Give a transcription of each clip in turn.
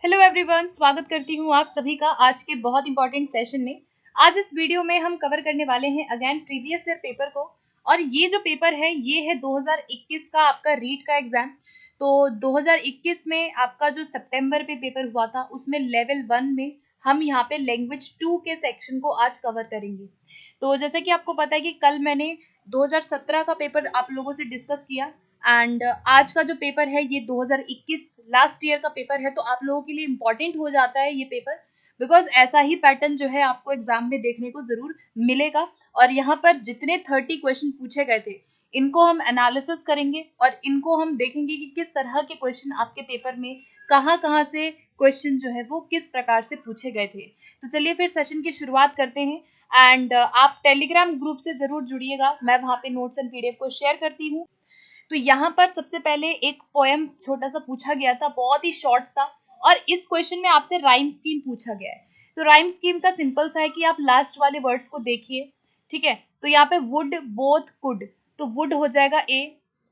Hello everyone, स्वागत करती हूँ आप सभी का आज के बहुत इंपॉर्टेंट सेशन में। आज इस वीडियो में हम कवर करने वाले हैं अगेन प्रीवियस ईयर पेपर को। और ये जो पेपर है ये है 2021 का आपका रीट का एग्जाम। तो 2021 में आपका जो सितंबर पे पेपर हुआ था उसमें लेवल 1 में हम यहाँ पे लैंग्वेज 2 के सेक्शन को आज कवर करेंगे। तो जैसा कि आपको पता है कि कल मैंने 2017 का पेपर आप लोगों से डिस्कस किया एंड आज का जो पेपर है ये 2021 लास्ट ईयर का पेपर है। तो आप लोगों के लिए इम्पॉर्टेंट हो जाता है ये पेपर, बिकॉज ऐसा ही पैटर्न जो है आपको एग्जाम में देखने को जरूर मिलेगा। और यहाँ पर जितने 30 क्वेश्चन पूछे गए थे इनको हम एनालिसिस करेंगे और इनको हम देखेंगे कि किस तरह के क्वेश्चन आपके पेपर में कहाँ से क्वेश्चन जो है वो किस प्रकार से पूछे गए थे। तो चलिए फिर सेशन की शुरुआत करते हैं। एंड आप टेलीग्राम ग्रुप से जरूर जुड़िएगा, मैं वहाँ पे नोट्स एंड पीडीएफ को शेयर करती हूँ। तो यहाँ पर सबसे पहले एक पोएम छोटा सा पूछा गया था, बहुत ही शॉर्ट सा, और इस क्वेश्चन में आपसे राइम स्कीम पूछा गया है। तो राइम स्कीम का सिंपल सा है कि आप लास्ट वाले वर्ड्स को देखिए, ठीक है। तो यहाँ पे वुड, बोथ, कुड, तो वुड हो जाएगा ए,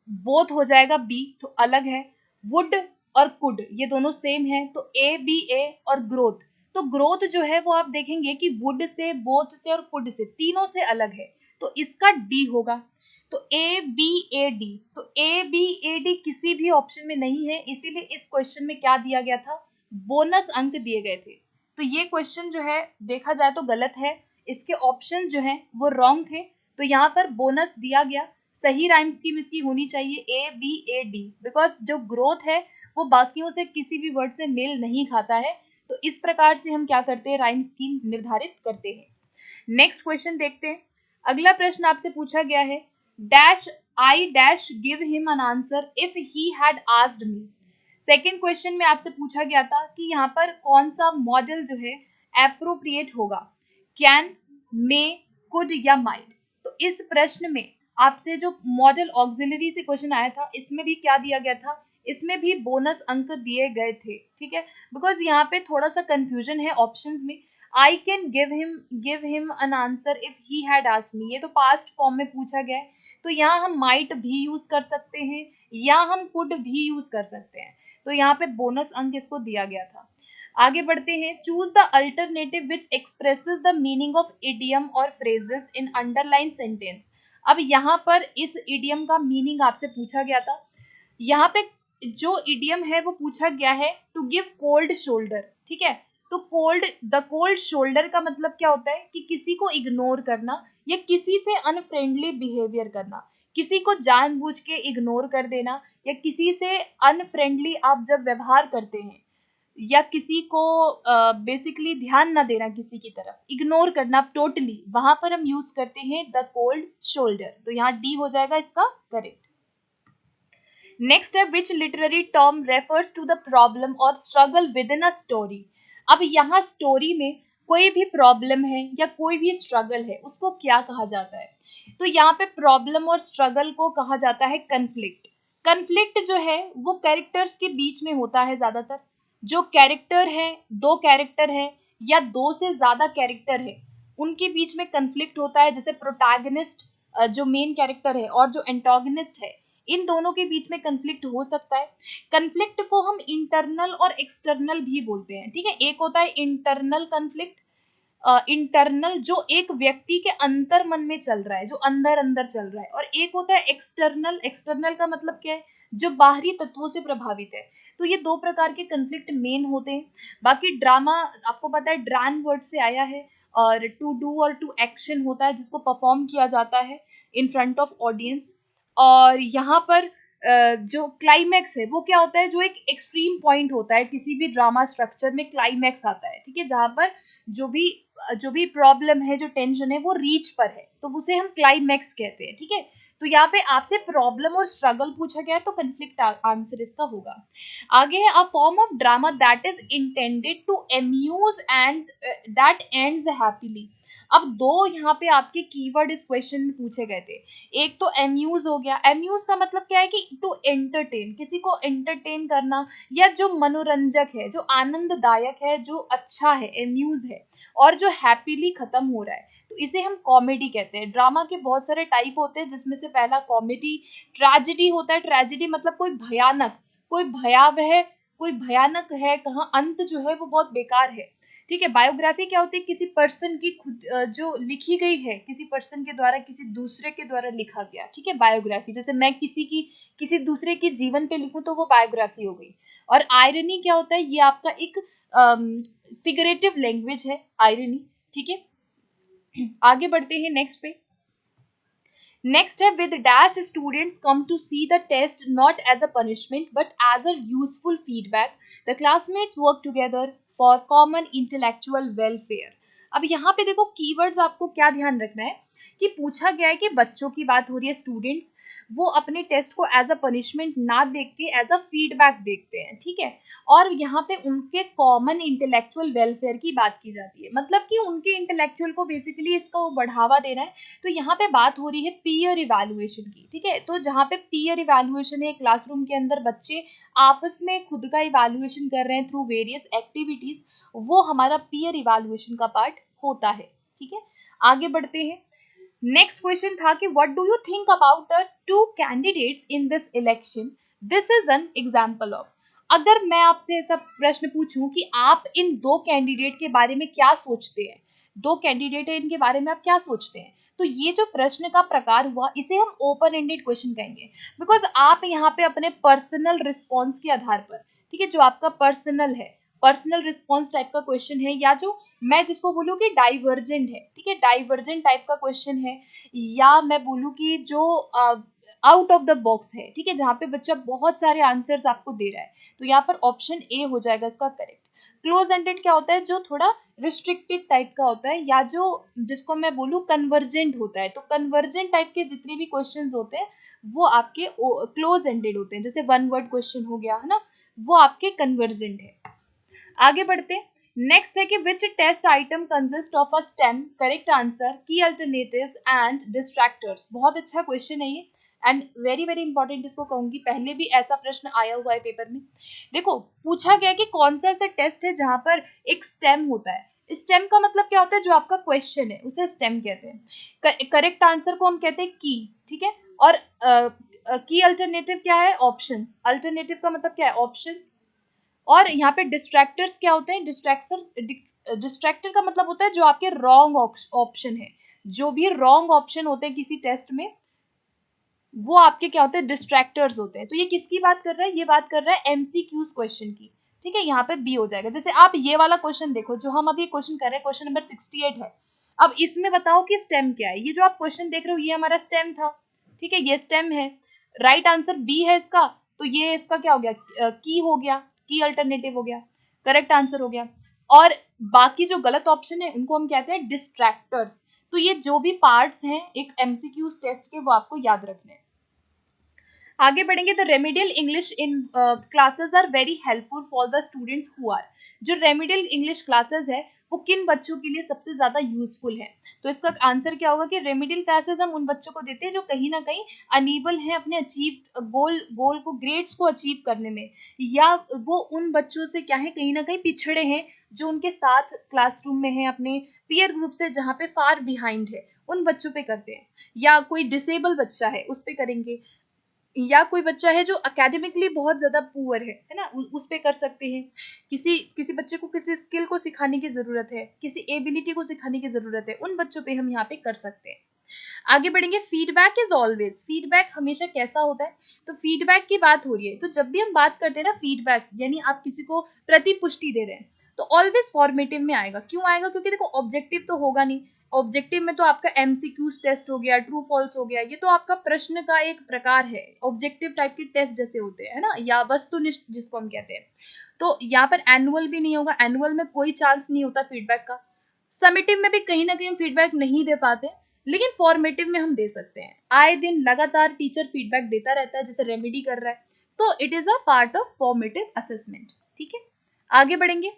बोथ हो जाएगा बी, तो अलग है। वुड और कुड ये दोनों सेम है, तो ए बी ए। और ग्रोथ, तो ग्रोथ जो है वो आप देखेंगे कि वुड से, बोथ से और कुड से, तीनों से अलग है, तो इसका डी होगा। तो ए बी ए डी, तो ए बी ए डी किसी भी ऑप्शन में नहीं है, इसीलिए इस क्वेश्चन में क्या दिया गया था, बोनस अंक दिए गए थे। तो ये क्वेश्चन जो है देखा जाए तो गलत है, इसके ऑप्शन जो है वो रॉन्ग थे। तो यहाँ पर बोनस दिया गया, सही राइम स्कीम इसकी होनी चाहिए A B A D, because जो ग्रोथ है वो बाकियों से किसी भी वर्ड से मेल नहीं खाता है। तो इस प्रकार से हम क्या करते हैं, राइम स्कीम निर्धारित करते हैं। नेक्स्ट क्वेश्चन देखते हैं। अगला प्रश्न आपसे पूछा गया है, dash I dash give him an answer if he had asked me. Second question में आपसे पूछा गया था कि यहाँ पर कौन सा मॉडल जो है एप्रोप्रिएट होगा, कैन, मे, कुड या माइट। तो इस प्रश्न में आपसे जो मॉडल ऑक्सिलरी से क्वेश्चन आया था इसमें भी क्या दिया गया था, इसमें भी बोनस अंक दिए गए थे, ठीक है। बिकॉज यहाँ पे थोड़ा सा कंफ्यूजन है ऑप्शंस में। I can give him an answer if he had asked me, ये तो पास्ट फॉर्म में पूछा गया है, तो यहाँ हम माइट भी यूज कर सकते हैं या हम कुड भी यूज कर सकते हैं। तो यहाँ पे बोनस अंक इसको दिया गया था। आगे बढ़ते हैं, choose the alternative which expresses the meaning of idiom और फ्रेजेस इन अंडरलाइन सेंटेंस। अब यहाँ पर इस इडियम का मीनिंग आपसे पूछा गया था। यहाँ पे जो इडियम है वो पूछा गया है टू गिव कोल्ड शोल्डर, ठीक है। तो द कोल्ड शोल्डर का मतलब क्या होता है कि किसी को इग्नोर करना या किसी से अनफ्रेंडली बिहेवियर करना, किसी को जानबूझ के इग्नोर कर देना या किसी से अनफ्रेंडली आप जब व्यवहार करते हैं या किसी को बेसिकली ध्यान ना देना, किसी की तरफ इग्नोर करना टोटली, वहां पर हम यूज करते हैं द कोल्ड शोल्डर। तो यहाँ डी हो जाएगा इसका करेक्ट। नेक्स्ट है, which literary term refers to the problem और struggle within a story. अब यहाँ स्टोरी में कोई भी प्रॉब्लम है या कोई भी स्ट्रगल है उसको क्या कहा जाता है। तो यहाँ पे प्रॉब्लम और स्ट्रगल को कहा जाता है कन्फ्लिक्ट। कन्फ्लिक्ट जो है वो कैरेक्टर्स के बीच में होता है ज्यादातर। जो कैरेक्टर है, दो कैरेक्टर है या दो से ज्यादा कैरेक्टर है उनके बीच में कन्फ्लिक्ट होता है, जैसे प्रोटैगनिस्ट जो मेन कैरेक्टर है और जो एंटागनिस्ट है, इन दोनों के बीच में कंफ्लिक्ट हो सकता है। कंफ्लिक्ट को हम इंटरनल और एक्सटर्नल भी बोलते हैं, ठीक है। एक होता है इंटरनल कंफ्लिक्ट, इंटरनल जो एक व्यक्ति के अंतर मन में चल रहा है, जो अंदर अंदर चल रहा है, और एक होता है एक्सटर्नल। एक्सटर्नल का मतलब क्या है, जो बाहरी तत्वों से प्रभावित है। तो ये दो प्रकार के कंफ्लिक्ट मेन होते हैं। बाकी ड्रामा आपको पता है ड्रान वर्ड से आया है, और टू डू और टू एक्शन होता है जिसको परफॉर्म किया जाता है इन फ्रंट ऑफ ऑडियंस। और यहाँ पर जो क्लाइमैक्स है वो क्या होता है, जो एक एक्सट्रीम पॉइंट होता है किसी भी ड्रामा स्ट्रक्चर में, क्लाइमैक्स आता है, ठीक है, जहाँ पर जो भी प्रॉब्लम है, जो टेंशन है वो रीच पर है, तो उसे हम क्लाइमैक्स कहते हैं, ठीक है। तो यहाँ पे आपसे प्रॉब्लम और स्ट्रगल पूछा गया है तो कंफ्लिक्ट आंसर इसका होगा। आगे है, a form of drama that is intended to amuse and that ends happily. अब दो यहाँ पे आपके कीवर्ड इस क्वेश्चन में पूछे गए थे। एक तो अम्यूज हो गया, अम्यूज का मतलब क्या है कि टू एंटरटेन, किसी को एंटरटेन करना, या जो मनोरंजक है, जो आनंददायक है, जो अच्छा है, अम्यूज है। और जो हैप्पीली खत्म हो रहा है तो इसे हम कॉमेडी कहते हैं। ड्रामा के बहुत सारे टाइप होते हैं जिसमें से पहला कॉमेडी। ट्रेजेडी होता है, ट्रेजेडी मतलब कोई भयानक, कोई भयावह, कोई भयानक है, कहाँ अंत जो है वो बहुत बेकार है। ठीक है, बायोग्राफी क्या होती है, किसी पर्सन की खुद जो लिखी गई है, किसी पर्सन के द्वारा, किसी दूसरे के द्वारा लिखा गया। ठीक है, बायोग्राफी, जैसे मैं किसी दूसरे के जीवन पे लिखूं तो वो बायोग्राफी हो गई। और आयरनी क्या होता है, ये आपका एक फिगरेटिव लैंग्वेज है आयरनी। ठीक है, आगे बढ़ते हैं नेक्स्ट पे। नेक्स्ट है, with dash students come to see the test not as a punishment but as a useful feedback, the classmates work together for common intellectual welfare. अब यहाँ पे देखो कीवर्ड्स आपको क्या ध्यान रखना है कि पूछा गया है कि बच्चों की बात हो रही है, स्टूडेंट्स वो अपने टेस्ट को एज अ पनिशमेंट ना देख के एज अ फीडबैक देखते हैं। ठीक है, और यहाँ पे उनके कॉमन इंटेलेक्चुअल वेलफेयर की बात की जाती है, मतलब कि उनके इंटेलेक्चुअल को बेसिकली इसको बढ़ावा देना है। तो यहाँ पे बात हो रही है पीयर इवैल्यूएशन की। ठीक है, तो जहाँ पे पीयर इवैल्यूएशन है, क्लासरूम के अंदर बच्चे आपस में खुद का इवैल्यूएशन कर रहे हैं थ्रू वेरियस एक्टिविटीज, वो हमारा पीयर इवैल्यूएशन का पार्ट होता है। ठीक है, आगे बढ़ते हैं। नेक्स्ट क्वेश्चन था कि what do you think about the two candidates in this election, this is an example of. अगर मैं आपसे ऐसा प्रश्न पूछूं कि आप इन दो कैंडिडेट के बारे में क्या सोचते हैं, दो कैंडिडेट है, इनके बारे में आप क्या सोचते हैं, तो ये जो प्रश्न का प्रकार हुआ इसे हम ओपन एंडेड क्वेश्चन कहेंगे, बिकॉज आप यहाँ पे अपने पर्सनल रिस्पॉन्स के आधार पर, ठीक है, जो आपका पर्सनल है, पर्सनल रिस्पॉन्स टाइप का क्वेश्चन है, या जो मैं जिसको बोलूँ कि डाइवर्जेंट है, ठीक है, डाइवर्जेंट टाइप का क्वेश्चन है, या मैं बोलूँ कि जो आउट ऑफ द बॉक्स है, ठीक है, जहाँ पे बच्चा बहुत सारे आंसर्स आपको दे रहा है, तो यहाँ पर ऑप्शन ए हो जाएगा इसका करेक्ट। क्लोज एंडेड क्या होता है, जो थोड़ा रिस्ट्रिक्टेड टाइप का होता है, या जो जिसको मैं बोलूँ कन्वर्जेंट होता है। तो कन्वर्जेंट टाइप के जितने भी क्वेश्चंस होते हैं वो आपके क्लोज एंडेड होते हैं, जैसे वन वर्ड क्वेश्चन हो गया है ना, वो आपके कन्वर्जेंट है। आगे बढ़ते हैं। नेक्स्ट है कि which test item consist of a stem, correct answer, key alternatives and distractors. बहुत अच्छा क्वेश्चन है ये एंड वेरी वेरी इंपॉर्टेंट, इसको कहूंगी, पहले भी ऐसा प्रश्न आया हुआ है पेपर में। देखो पूछा गया कि कौन सा ऐसा टेस्ट है जहां पर एक स्टेम होता है। स्टेम का मतलब क्या होता है, जो आपका क्वेश्चन है उसे स्टेम कहते हैं, करेक्ट आंसर को हम कहते हैं की। ठीक है, और की अल्टरनेटिव क्या है, ऑप्शंस। अल्टरनेटिव का मतलब क्या है, ऑप्शंस। और यहाँ पे डिस्ट्रैक्टर्स क्या होते हैं, डिस्ट्रैक्टर का मतलब होता है जो आपके रॉन्ग ऑप्शन है, जो भी रॉन्ग ऑप्शन होते हैं किसी टेस्ट में वो आपके क्या होते हैं, डिस्ट्रैक्टर्स होते हैं। तो ये किसकी बात कर रहा है, ये बात कर रहा है एमसीक्यूज क्वेश्चन की। ठीक है, यहाँ पे बी हो जाएगा। जैसे आप ये वाला क्वेश्चन देखो जो हम अभी क्वेश्चन कर रहे हैं, क्वेश्चन नंबर 68 है। अब इसमें बताओ कि स्टेम क्या है। ये जो आप क्वेश्चन देख रहे हो ये हमारा स्टेम था, ठीक है, ये स्टेम है, राइट आंसर बी है इसका। तो ये इसका क्या हो गया, की हो गया, की अल्टरनेटिव हो गया, करेक्ट आंसर हो गया। और बाकी जो गलत ऑप्शन है उनको हम कहते हैं डिस्ट्रैक्टर्स। तो ये जो भी पार्ट्स हैं एक एमसीक्यूज टेस्ट के वो आपको याद रखने हैं। आगे बढ़ेंगे। The remedial English in classes are very helpful for the students who are. जो रेमिडियल इंग्लिश क्लासेस है वो किन बच्चों के लिए सबसे ज्यादा यूजफुल है, तो इसका आंसर क्या होगा कि रेमिडियल क्लासेस हम उन बच्चों को देते हैं जो कहीं ना कहीं अनेबल हैं अपने अचीव गोल को, ग्रेड्स को अचीव करने में, या वो उन बच्चों से क्या है कहीं ना कहीं पिछड़े हैं, जो उनके साथ क्लासरूम में है अपने पीयर ग्रुप से जहाँ पे फार बिहाइंड है, उन बच्चों पे करते हैं। या कोई डिसेबल बच्चा है उस पे करेंगे, या कोई बच्चा है जो एकेडमिकली बहुत ज्यादा पुअर है ना, उस पे कर सकते हैं। किसी किसी बच्चे को किसी स्किल को सिखाने की जरूरत है, किसी एबिलिटी को सिखाने की जरूरत है, उन बच्चों पे हम यहाँ पे कर सकते हैं। आगे बढ़ेंगे। फीडबैक इज ऑलवेज, फीडबैक हमेशा कैसा होता है, तो फीडबैक की बात हो रही है, तो जब भी हम बात करते हैं ना फीडबैक, यानी आप किसी को प्रतिपुष्टि दे रहे हैं, तो ऑलवेज फॉर्मेटिव में आएगा। क्यों आएगा, क्योंकि देखो ऑब्जेक्टिव तो होगा नहीं। ऑब्जेक्टिव में तो आपका एमसीक्यूज टेस्ट हो गया, ट्रू फॉल्स हो गया, ये तो आपका प्रश्न का एक प्रकार है, ऑब्जेक्टिव टाइप के टेस्ट जैसे होते हैं, है ना, या वस्तुनिष्ठ जिसको हम कहते हैं। तो यहाँ पर एनुअल भी नहीं होगा, एनुअल में कोई चांस नहीं होता फीडबैक का। समेटिव में भी कहीं ना कहीं हम फीडबैक नहीं दे पाते, लेकिन फॉर्मेटिव में हम दे सकते हैं। आए दिन लगातार टीचर फीडबैक देता रहता है, जैसे रेमेडी कर रहा है, तो it is a part of formative assessment. ठीक है, आगे बढ़ेंगे।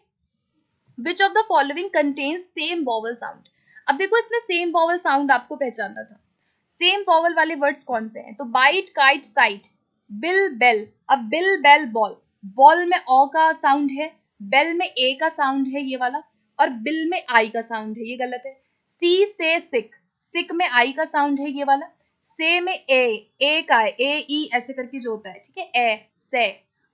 Which of the following contains same vowel sound. अब देखो इसमें सेम वॉवल साउंड आपको पहचानना था। सेम वॉवल वाले वर्ड्स कौन से हैं, तो bite, kite, site, bill, bell. अब बिल, बेल, बॉल, बॉल में ओ का साउंड है, बेल में ए का साउंड है ये वाला, और बिल में आई का साउंड है, ये गलत है। सी से सिक, सिक में आई का साउंड है ये वाला। से में ए का है, ए ई ऐसे करके जो होता है, ठीक है, ए से।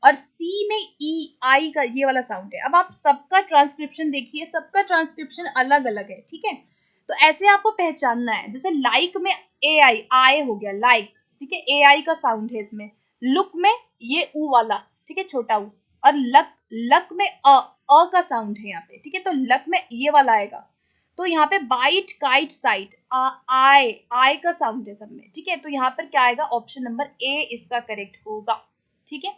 और सी में ई आई का ये वाला साउंड है। अब आप सबका ट्रांसक्रिप्शन देखिए, सबका ट्रांसक्रिप्शन अलग अलग है, ठीक है। तो ऐसे आपको पहचानना है। जैसे लाइक में ए आई, आए हो गया लाइक, ठीक है, ए आई का साउंड है इसमें। लुक में ये ऊ वाला, ठीक है, छोटा ऊ। और लक, लक में अ का साउंड है यहाँ पे, ठीक है, तो लक में ये वाला आएगा। तो यहाँ पे बाइट, काइट, साइट, आए, आए का साउंड है सब में, ठीक है। तो यहाँ पर क्या आएगा, ऑप्शन नंबर ए इसका करेक्ट होगा, ठीक है।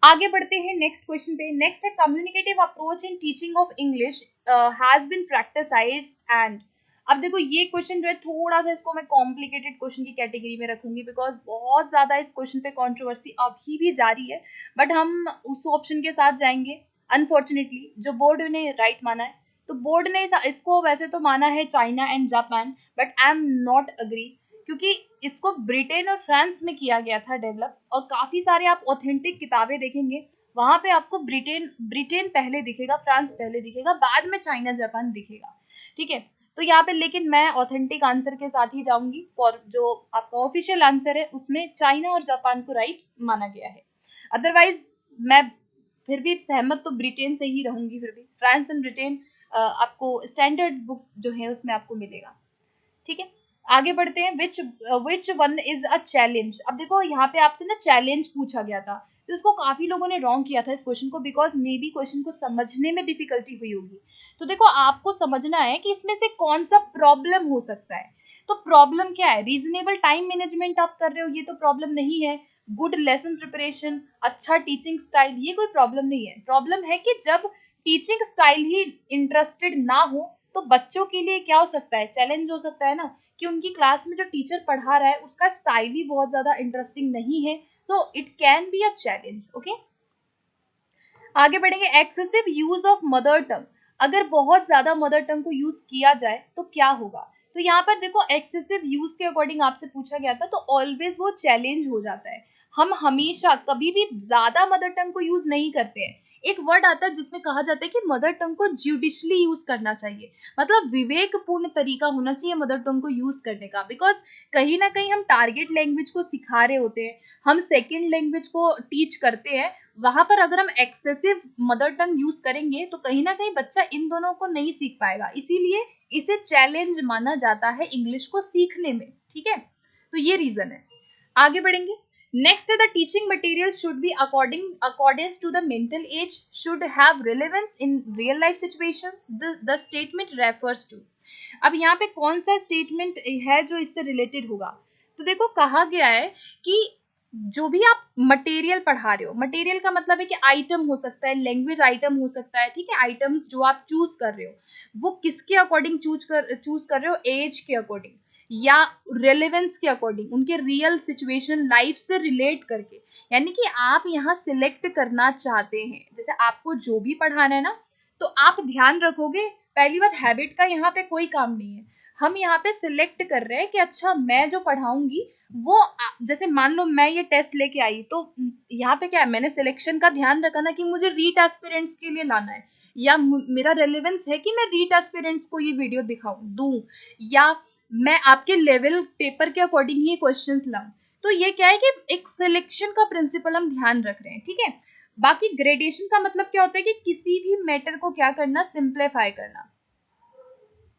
आगे बढ़ते हैं नेक्स्ट क्वेश्चन पे। नेक्स्ट है communicative approach in teaching of English has been practicised and. अब देखो ये क्वेश्चन जो है थोड़ा सा इसको मैं कॉम्प्लिकेटेड क्वेश्चन की कैटेगरी में रखूंगी, बिकॉज बहुत ज्यादा इस क्वेश्चन पे कंट्रोवर्सी अभी भी जारी है, बट हम उस ऑप्शन के साथ जाएंगे। अनफॉर्चुनेटली जो बोर्ड ने राइट माना है, तो बोर्ड ने इसको वैसे तो माना है China and Japan, but I am not agree, क्योंकि इसको ब्रिटेन और फ्रांस में किया गया था डेवलप। और काफी सारे आप ऑथेंटिक किताबें देखेंगे, वहां पे आपको ब्रिटेन ब्रिटेन पहले दिखेगा, फ्रांस पहले दिखेगा, बाद में चाइना जापान दिखेगा, ठीक है। तो यहाँ पे लेकिन मैं ऑथेंटिक आंसर के साथ ही जाऊंगी, फॉर जो आपका ऑफिशियल आंसर है उसमें चाइना और जापान को राइट माना गया है। अदरवाइज मैं फिर भी सहमत तो ब्रिटेन से ही रहूंगी, फिर भी फ्रांस एंड ब्रिटेन आपको स्टैंडर्ड बुक्स जो है उसमें आपको मिलेगा, ठीक है। आगे बढ़ते हैं। Which one is a challenge. अब देखो यहाँ पे आपसे ना चैलेंज पूछा गया था, तो इसको काफी लोगों ने रॉन्ग किया था इस क्वेश्चन को, बिकॉज मे बी क्वेश्चन को समझने में डिफिकल्टी हुई होगी। तो देखो आपको समझना है कि इसमें से कौन सा प्रॉब्लम हो सकता है। तो प्रॉब्लम क्या है, रीजनेबल टाइम मैनेजमेंट आप कर रहे हो, ये तो प्रॉब्लम नहीं है। गुड लेसन प्रिपरेशन, अच्छा टीचिंग स्टाइल, ये कोई प्रॉब्लम नहीं है। प्रॉब्लम है कि जब टीचिंग स्टाइल ही इंटरेस्टेड ना हो, तो बच्चों के लिए क्या हो सकता है, चैलेंज हो सकता है ना, कि उनकी क्लास में जो टीचर पढ़ा रहा है उसका स्टाइल ही बहुत ज्यादा इंटरेस्टिंग नहीं है। So it can be a challenge, okay. आगे बढ़ेंगे। Excessive use of mother tongue. अगर बहुत ज्यादा मदर टंग को यूज किया जाए तो क्या होगा। तो यहाँ पर देखो एक्सेसिव यूज के अकॉर्डिंग आपसे पूछा गया था, तो ऑलवेज वो चैलेंज हो जाता है। हम हमेशा कभी भी ज्यादा मदर टंग को यूज नहीं करते हैं। एक वर्ड आता है जिसमें कहा जाता है कि मदर टंग को जुडिशली यूज करना चाहिए, मतलब विवेकपूर्ण तरीका होना चाहिए मदर टंग को यूज करने का। बिकॉज कहीं ना कहीं हम टारगेट लैंग्वेज को सिखा रहे होते हैं, हम सेकेंड लैंग्वेज को टीच करते हैं, वहां पर अगर हम एक्सेसिव मदर टंग यूज करेंगे तो कहीं ना कहीं बच्चा इन दोनों को नहीं सीख पाएगा। इसीलिए इसे चैलेंज माना जाता है इंग्लिश को सीखने में, ठीक है। तो ये रीजन है। आगे बढ़ेंगे। नेक्स्ट है the teaching material should be according to the mental age, should have relevance in real life situations, the statement refers to. अब यहाँ पे कौन सा स्टेटमेंट है जो इससे रिलेटेड होगा। तो देखो कहा गया है कि जो भी आप मटेरियल पढ़ा रहे हो, मटेरियल का मतलब है कि आइटम हो सकता है, लैंग्वेज आइटम हो सकता है, ठीक है। आइटम्स जो आप चूज कर रहे हो वो किसके अकॉर्डिंग चूज कर रहे हो, एज के अकॉर्डिंग या रेलेवेंस के अकॉर्डिंग, उनके रियल सिचुएशन लाइफ से रिलेट करके। यानी कि आप यहाँ सिलेक्ट करना चाहते हैं, जैसे आपको जो भी पढ़ाना है ना, तो आप ध्यान रखोगे। पहली बात, हैबिट का यहाँ पे कोई काम नहीं है। हम यहाँ पे सिलेक्ट कर रहे हैं कि अच्छा मैं जो पढ़ाऊंगी वो जैसे मान लो मैं ये टेस्ट लेके आई, तो यहाँ पे क्या है, मैंने सिलेक्शन का ध्यान रखा ना कि मुझे रीट एस्पिरेंट्स के लिए लाना है, या मेरा रेलेवेंस है कि मैं रीट एस्पिरेंट्स को ये वीडियो दिखाऊं दूं, या मैं आपके लेवल पेपर के अकॉर्डिंग ही क्वेश्चंस लाऊं। तो ये क्या है कि एक सिलेक्शन का प्रिंसिपल हम ध्यान रख रहे हैं, ठीक है। बाकी ग्रेडेशन का मतलब क्या होता है कि किसी भी मैटर को क्या करना, सिंप्लीफाई करना,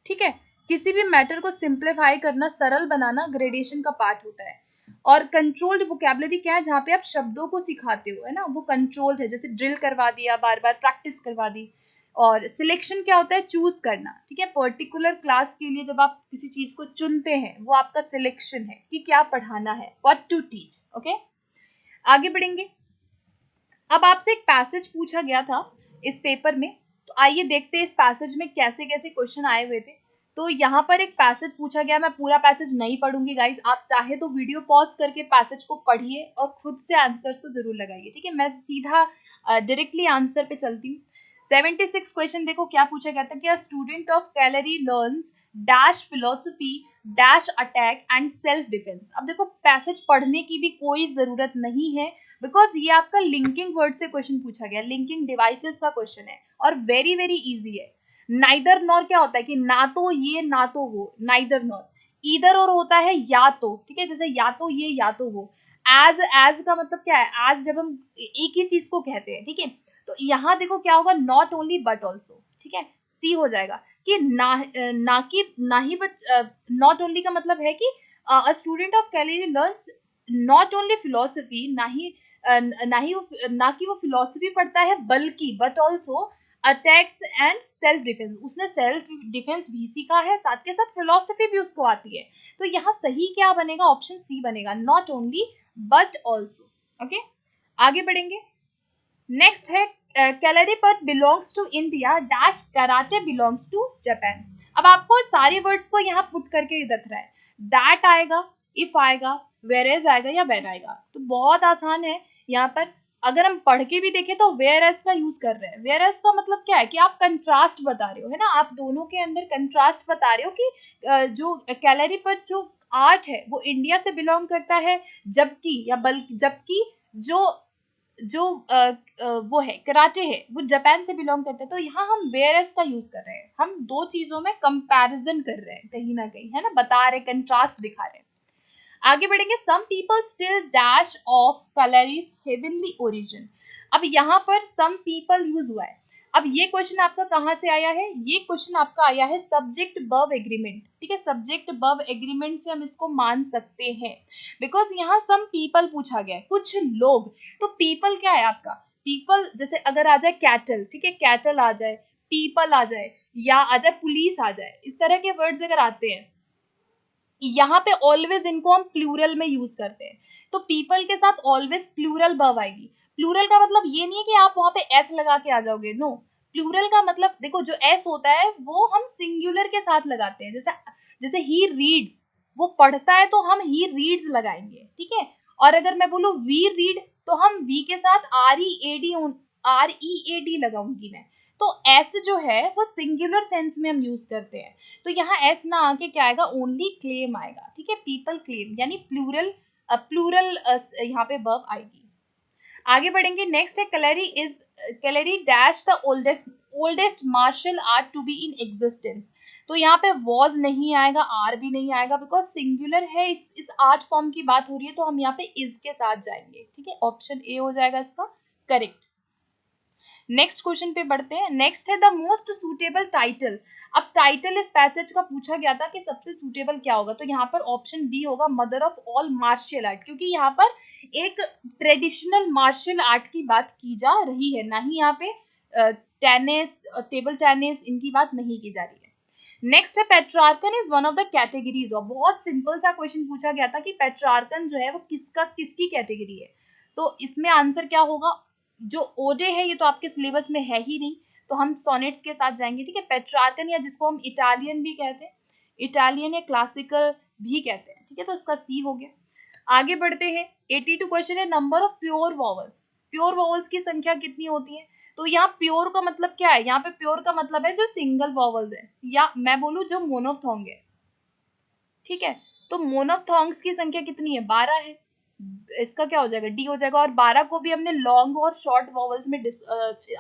ठीक है। किसी भी मैटर को सिंप्लीफाई करना, सरल बनाना ग्रेडेशन का पार्ट होता है। और कंट्रोल्ड वोकैबुलरी क्या है, जहाँ पे आप शब्दों को सिखाते हो, है ना, वो कंट्रोल्ड है। जैसे ड्रिल करवा दिया, बार बार प्रैक्टिस करवा दी। और सिलेक्शन क्या होता है, चूज करना, ठीक है। पर्टिकुलर क्लास के लिए जब आप किसी चीज को चुनते हैं वो आपका सिलेक्शन है कि क्या पढ़ाना है, व्हाट टू टीच, ओके। आगे बढ़ेंगे। अब आपसे एक पैसेज पूछा गया था इस पेपर में, तो आइए देखते हैं इस पैसेज में कैसे कैसे क्वेश्चन आए हुए थे। तो यहाँ पर एक पैसेज पूछा गया, मैं पूरा पैसेज नहीं पढ़ूंगी गाइज, आप चाहे तो वीडियो पॉज करके पैसेज को पढ़िए और खुद से आंसर्स को जरूर लगाइए, ठीक है। मैं सीधा डायरेक्टली आंसर पे चलती हूँ। 76 क्वेश्चन देखो क्या पूछा गया था कि a student of calorie learns dash philosophy dash attack and self defence. अब देखो पैसेज पढ़ने की भी कोई जरूरत नहीं है, बिकॉज ये आपका लिंकिंग वर्ड से क्वेश्चन पूछा गया, लिंकिंग डिवाइसेस का क्वेश्चन है और वेरी वेरी इजी है। नाइदर नॉर क्या होता है कि ना तो ये ना तो वो, नाइदर नॉर। ईदर और होता है या तो, ठीक है, जैसे या तो ये या तो वो। एज का मतलब क्या है, एज जब हम एक ही चीज को कहते हैं, ठीक है, तो यहाँ देखो क्या होगा, नॉट ओनली बट ऑल्सो, ठीक है, सी हो जाएगा कि ना ही बट, नॉट ओनली का मतलब है कि a student of Kalari learns not only philosophy, ना कि वो फिलोसफी पढ़ता है, बल्कि but also attacks and self defence, उसने सेल्फ डिफेंस भी सीखा है, साथ के साथ फिलोसफी भी उसको आती है। तो यहाँ सही क्या बनेगा, ऑप्शन सी बनेगा, not only but also. Okay, आगे बढ़ेंगे। नेक्स्ट है Kalaripayattu belongs to India dash karate belongs to Japan. अब आपको सारे वर्ड्स को यहाँ पुट करके रख रहा है, दैट आएगा, इफ आएगा, वेरेज आएगा या व्हेन आएगा। तो बहुत आसान है यहाँ पर, अगर हम पढ़ के भी देखें तो वेयर एज का यूज कर रहे हैं। वेयर एज का मतलब क्या है कि आप कंट्रास्ट बता रहे हो, है ना, आप दोनों के अंदर कंट्रास्ट बता रहे हो कि जो कैलरीपत जो आर्ट है वो इंडिया से बिलोंग करता है, जबकि या बल्कि जबकि जो जो वो है कराटे है वो जापान से बिलोंग करते हैं। तो यहाँ हम वेयर एज का यूज कर रहे हैं, हम दो चीजों में कंपैरिजन कर रहे हैं कहीं ना कहीं, है ना, बता रहे, कंट्रास्ट दिखा रहे हैं। आगे बढ़ेंगे। Some people still dash of Kalari's heavenly origin. अब यहाँ पर सम पीपल यूज हुआ है। अब ये क्वेश्चन आपका कहाँ से आया है, ये क्वेश्चन आपका आया है सब्जेक्ट वर्ब एग्रीमेंट, ठीक है, सब्जेक्ट वर्ब एग्रीमेंट से हम इसको मान सकते हैं, बिकॉज यहाँ सम पीपल पूछा गया है, कुछ लोग। तो पीपल क्या है आपका, पीपल जैसे अगर आ जाए कैटल, ठीक है, कैटल आ जाए, पीपल आ जाए, या आ जाए पुलिस आ जाए, इस तरह के वर्ड्स अगर आते हैं, यहाँ पे ऑलवेज इनको हम प्लूरल में यूज करते हैं। तो पीपल के साथ ऑलवेज प्लूरल वर्ब आएगी। प्लूरल का मतलब ये नहीं है कि आप वहां पे एस लगा के आ जाओगे, नो। प्लूरल का मतलब देखो, जो एस होता है वो हम सिंगुलर के साथ लगाते हैं, जैसे जैसे ही रीड्स, वो पढ़ता है तो हम ही रीड्स लगाएंगे, ठीक है। और अगर मैं बोलूँ वी रीड, तो हम वी के साथ आर ई ए डी लगाऊंगी मैं। तो एस जो है वो सिंगुलर सेंस में हम यूज करते हैं। तो यहाँ एस ना आके क्या आएगा, ओनली क्लेम आएगा, ठीक है, पीपल क्लेम, यानी प्लूरल, प्लूरल यहाँ पे वर्ब आएगी। आगे बढ़ेंगे। नेक्स्ट है Kalari dash the oldest martial art to be in existence. तो यहाँ पे वॉज नहीं आएगा, आर भी नहीं आएगा, बिकॉज सिंगुलर है, इस आर्ट फॉर्म की बात हो रही है, तो हम यहाँ पे इज के साथ जाएंगे, ठीक है, ऑप्शन ए हो जाएगा इसका करेक्ट। नेक्स्ट क्वेश्चन पे बढ़ते हैं। नेक्स्ट है द मोस्ट सूटेबल टाइटल। अब टाइटल इस पैसेज का पूछा गया था कि सबसे सूटेबल क्या होगा, तो यहाँ पर ऑप्शन बी होगा, mother of all martial art, क्योंकि यहाँ पर एक ट्रेडिशनल मार्शल आर्ट की बात की जा रही है, ना ही यहाँ पे टेनिस, टेबल टेनिस, इनकी बात नहीं की जा रही है। नेक्स्ट है Petrarchan is one of the categories of. बहुत सिंपल सा क्वेश्चन पूछा गया था कि पेट्रार्कन जो है वो किसकी कैटेगरी है। तो इसमें आंसर क्या होगा, जो ओडे है ये तो आपके सिलेबस में है ही नहीं, तो हम सोनेट्स के साथ जाएंगे, ठीक है। पेट्रार्कन, या जिसको हम इटालियन भी कहते हैं, इटालियन या क्लासिकल भी कहते हैं, ठीक है, तो इसका सी हो गया। आगे बढ़ते हैं। 82 क्वेश्चन है, number of pure vowels. Pure vowels की संख्या कितनी होती है। तो यहाँ प्योर का मतलब क्या है, यहाँ पे प्योर का मतलब है जो सिंगल वॉवल्स है, या मैं बोलूँ जो मोनोफ्थोंग है, ठीक है। तो मोनोफ्थोंग्स की संख्या कितनी है, 12 है, इसका क्या हो जाएगा, डी हो जाएगा। और 12 को भी हमने लॉन्ग और शॉर्ट वॉवल्स में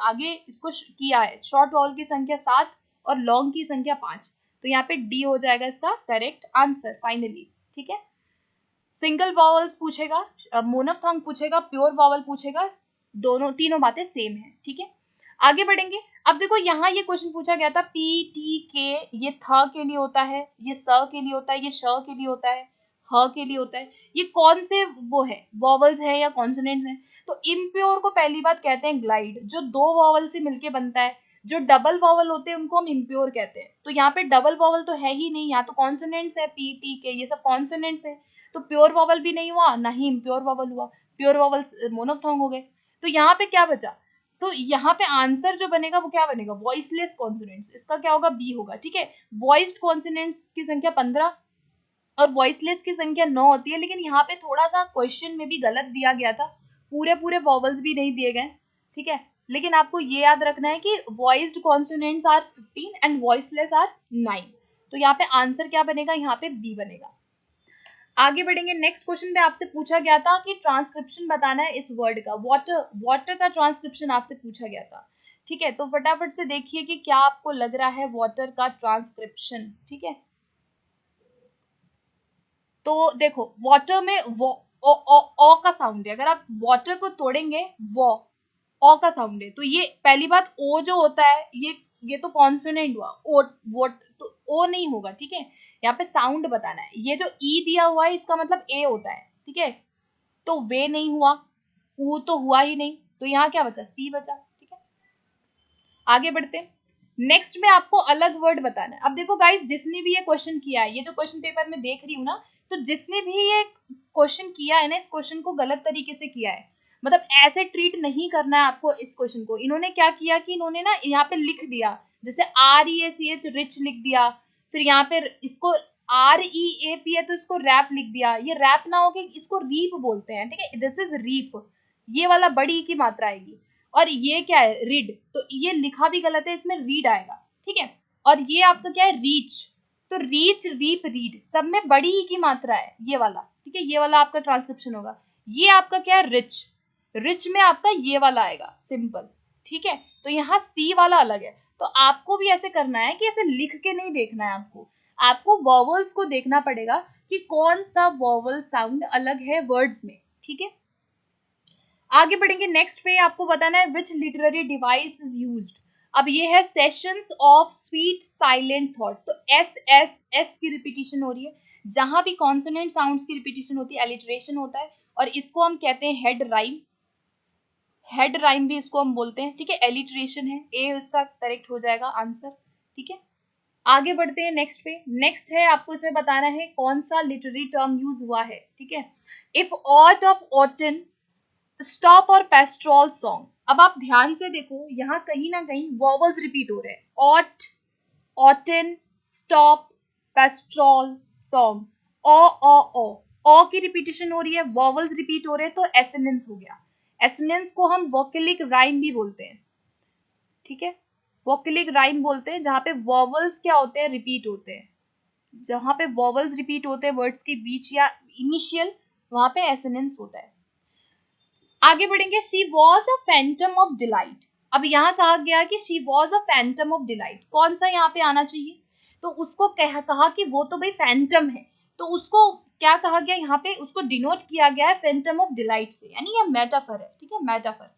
आगे इसको किया है, शॉर्ट वॉवल की संख्या 7 और लॉन्ग की संख्या 5, तो यहाँ पे डी हो जाएगा इसका करेक्ट आंसर फाइनली, ठीक है। सिंगल वॉवल्स पूछेगा, मोनोफ्थोंग पूछेगा, प्योर वॉवल पूछेगा, दोनों तीनों बातें सेम है, ठीक है। आगे बढ़ेंगे। अब देखो यहाँ ये क्वेश्चन पूछा गया था, पी टी के, ये थ के लिए होता है, ये स के लिए होता है, ये श के लिए होता है, ह के लिए होता है, ये कौन से वो है, वॉवल्स है या कॉन्सोनेंट्स हैं। तो इम्प्योर को पहली बात कहते हैं ग्लाइड, जो दो वॉवल से मिलके बनता है। जो डबल वॉवल होते हैं उनको हम इम्प्योर कहते हैं। तो यहाँ पे डबल वॉवल तो है ही नहीं, यहाँ तो कॉन्सोनेंट्स है, पी टी के ये सब कॉन्सोनेंट्स है, तो प्योर वॉवल भी नहीं हुआ, ना ही इम्प्योर वॉवल हुआ, प्योर वॉवल्स मोनोफ्थोंग हो गए। तो यहाँ पे क्या बचा, तो यहाँ पे आंसर जो बनेगा वो क्या बनेगा, वॉइसलेस कॉन्सोनेंट्स, इसका क्या होगा, बी होगा, ठीक है। वॉइस्ड कॉन्सोनेंट्स की संख्या 15 और वॉइसलेस की संख्या 9 होती है, लेकिन यहाँ पे थोड़ा सा क्वेश्चन में भी गलत दिया गया था, पूरे पूरे वॉवल्स भी नहीं दिए गए, ठीक है। लेकिन आपको ये याद रखना है कि voiced consonants are 15 and voiceless are 9, तो यहाँ पे आंसर क्या बनेगा, यहाँ पे बी बनेगा। आगे बढ़ेंगे। नेक्स्ट क्वेश्चन पे आपसे पूछा गया था कि ट्रांसक्रिप्शन बताना है इस वर्ड का, वाटर, वाटर का ट्रांसक्रिप्शन आपसे पूछा गया था, ठीक है। तो फटाफट से देखिए कि क्या आपको लग रहा है वाटर का ट्रांसक्रिप्शन, ठीक है। तो देखो वाटर में ओ का साउंड है। अगर आप वाटर को तोड़ेंगे वो ओ का साउंड है। तो ये पहली बात, ओ जो होता है ये तो कॉन्सोनेंट हुआ, ओ वोट तो ओ नहीं होगा, ठीक है। यहाँ पे साउंड बताना है। ये जो ई दिया हुआ है इसका मतलब ए होता है, ठीक है। तो वे नहीं हुआ, ऊ तो हुआ ही नहीं, तो यहाँ क्या बचा, सी बचा, ठीक है। आगे बढ़ते हैं। नेक्स्ट में आपको अलग वर्ड बताना है। अब देखो गाइस, जिसने भी ये क्वेश्चन किया है, ये जो क्वेश्चन पेपर में देख रही हूँ ना, तो जिसने भी ये क्वेश्चन किया है ना, इस क्वेश्चन को गलत तरीके से किया है। मतलब ऐसे ट्रीट नहीं करना है आपको इस क्वेश्चन को। इन्होंने क्या किया कि इन्होंने ना यहाँ पे लिख दिया, जैसे REACH रिच लिख दिया, फिर यहाँ पे इसको REAP है तो इसको रैप लिख दिया। ये रैप ना हो के इसको रीप बोलते हैं, ठीक है। दिस इज रीप, ये वाला बड़ी की मात्रा आएगी। और ये क्या है, रीड, तो ये लिखा भी गलत है, इसमें रीड आएगा, ठीक है। और ये आपका क्या है, रीच, तो रीच रीप रीड सब में बड़ी ई की मात्रा है, ये वाला, ठीक है। ये वाला आपका ट्रांसक्रिप्शन होगा। ये आपका क्या है, रिच, रिच में आपका ये वाला आएगा सिंपल, ठीक है। तो यहाँ सी वाला अलग है। तो आपको भी ऐसे करना है कि ऐसे लिख के नहीं देखना है, आपको वॉवल्स को देखना पड़ेगा कि कौन सा वॉवल साउंड अलग है वर्ड्स में, ठीक है। आगे बढ़ेंगे। नेक्स्ट पे आपको बताना है which literary device is used. अब ये है sessions of sweet silent thought. तो एस एस एस की रिपीटिशन हो रही है, जहां भी कॉन्सोनेंट साउंड्स की रिपीटिशन होती है एलिटरेशन होता है, और इसको हम कहते हैं हेड राइम। हेड राइम भी इसको हम बोलते हैं, ठीक है। एलिटरेशन है, ए इसका करेक्ट हो जाएगा आंसर, ठीक है। आगे बढ़ते हैं नेक्स्ट पे। नेक्स्ट है आपको इसमें बताना है कौन सा लिटरेरी टर्म यूज हुआ है, ठीक है। If ode of autumn, stop और पेस्ट्रोल सॉन्ग। अब आप ध्यान से देखो, यहाँ कहीं ना कहीं वॉवल्स रिपीट हो रहे हैं। Ought, autumn, stop, pastoral, song, O की रिपीटेशन हो रही है, वॉवल्स रिपीट हो रहे हैं, तो एसोनेंस हो गया। एसोनेंस को हम वोकलिक राइम भी बोलते हैं, ठीक है। वोकलिक राइम बोलते हैं जहां पे वॉवल्स क्या होते हैं, रिपीट होते हैं। जहां पे वॉवल्स रिपीट होते हैं वर्ड्स के बीच या इनिशियल, वहां पे एसोनेंस होता है। आगे बढ़ेंगे। She was a Phantom of delight. अब यहाँ कहा गया कि she was a Phantom of delight, कौन सा यहाँ पे आना चाहिए, तो उसको कहा कि वो तो भाई फैंटम है, तो उसको क्या कहा गया यहाँ पे, उसको डिनोट किया गया है फैंटम ऑफ डिलाइट से, यानी ये मेटाफर है, ठीक है। मेटाफर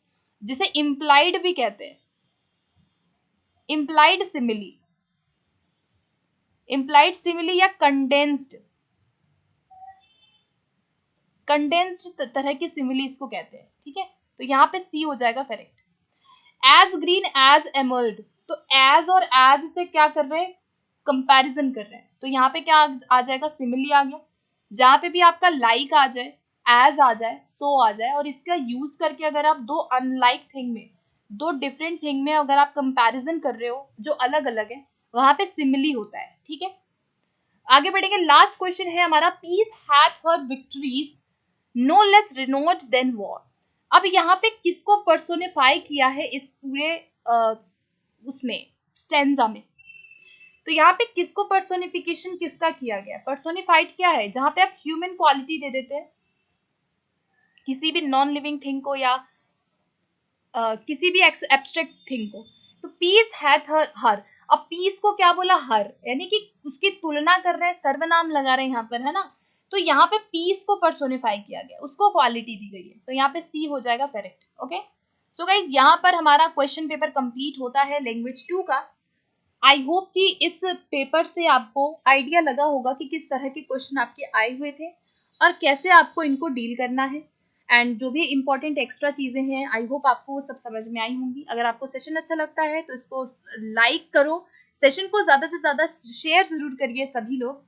जिसे इम्प्लाइड भी कहते हैं, इम्प्लाइड सिमिली, इम्प्लाइड सिमिली या कंडेंस्ड, कंडेंस्ड तरह की सिमिली इसको कहते हैं, ठीक है। तो यहाँ पे सी हो जाएगा करेक्ट। एज ग्रीन एज एमर्ल्ड, तो एज और एज से क्या कर रहे हैं, कंपैरिजन कर रहे हैं, तो यहाँ पे क्या आ जाएगा, सिमिली आ गया। जहां पे भी आपका लाइक आ जाए, एज आ जाए, सो आ जाए, और इसका यूज करके अगर आप दो अनलाइक थिंग में, दो डिफरेंट थिंग में अगर आप कंपैरिजन कर रहे हो जो अलग अलग है, वहां पे सिमिली होता है, ठीक है। आगे बढ़ेंगे। लास्ट क्वेश्चन है हमारा, peace hath her victories no less renowned than war. अब यहाँ पे किसको पर्सोनिफाई किया है इस पूरे उसमें स्टेंजा में, तो यहाँ पे किसको पर्सोनिफिकेशन किसका किया गया, पर्सोनिफाइड क्या है, जहां पे आप ह्यूमन क्वालिटी दे देते हैं किसी भी नॉन लिविंग थिंग को या किसी भी एब्स्ट्रैक्ट थिंग को, तो पीस हैथ हर। अब पीस को क्या बोला, हर, यानी कि उसकी तुलना कर रहे हैं, सर्वनाम लगा रहे हैं यहाँ पर, है ना। तो यहाँ पे पीस को पर्सोनिफाई किया गया, उसको क्वालिटी दी गई है, तो यहाँ पे सी हो जाएगा करेक्ट, ओके। सो गाइज, यहाँ पर हमारा क्वेश्चन पेपर कंप्लीट होता है लैंग्वेज 2 का। आई होप कि इस पेपर से आपको आइडिया लगा होगा कि किस तरह के क्वेश्चन आपके आए हुए थे और कैसे आपको इनको डील करना है, एंड जो भी इंपॉर्टेंट एक्स्ट्रा चीज़ें हैं, आई होप आपको वो सब समझ में आई होंगी। अगर आपको सेशन अच्छा लगता है तो इसको लाइक करो, सेशन को ज़्यादा से ज़्यादा शेयर ज़रूर करिए सभी लोग,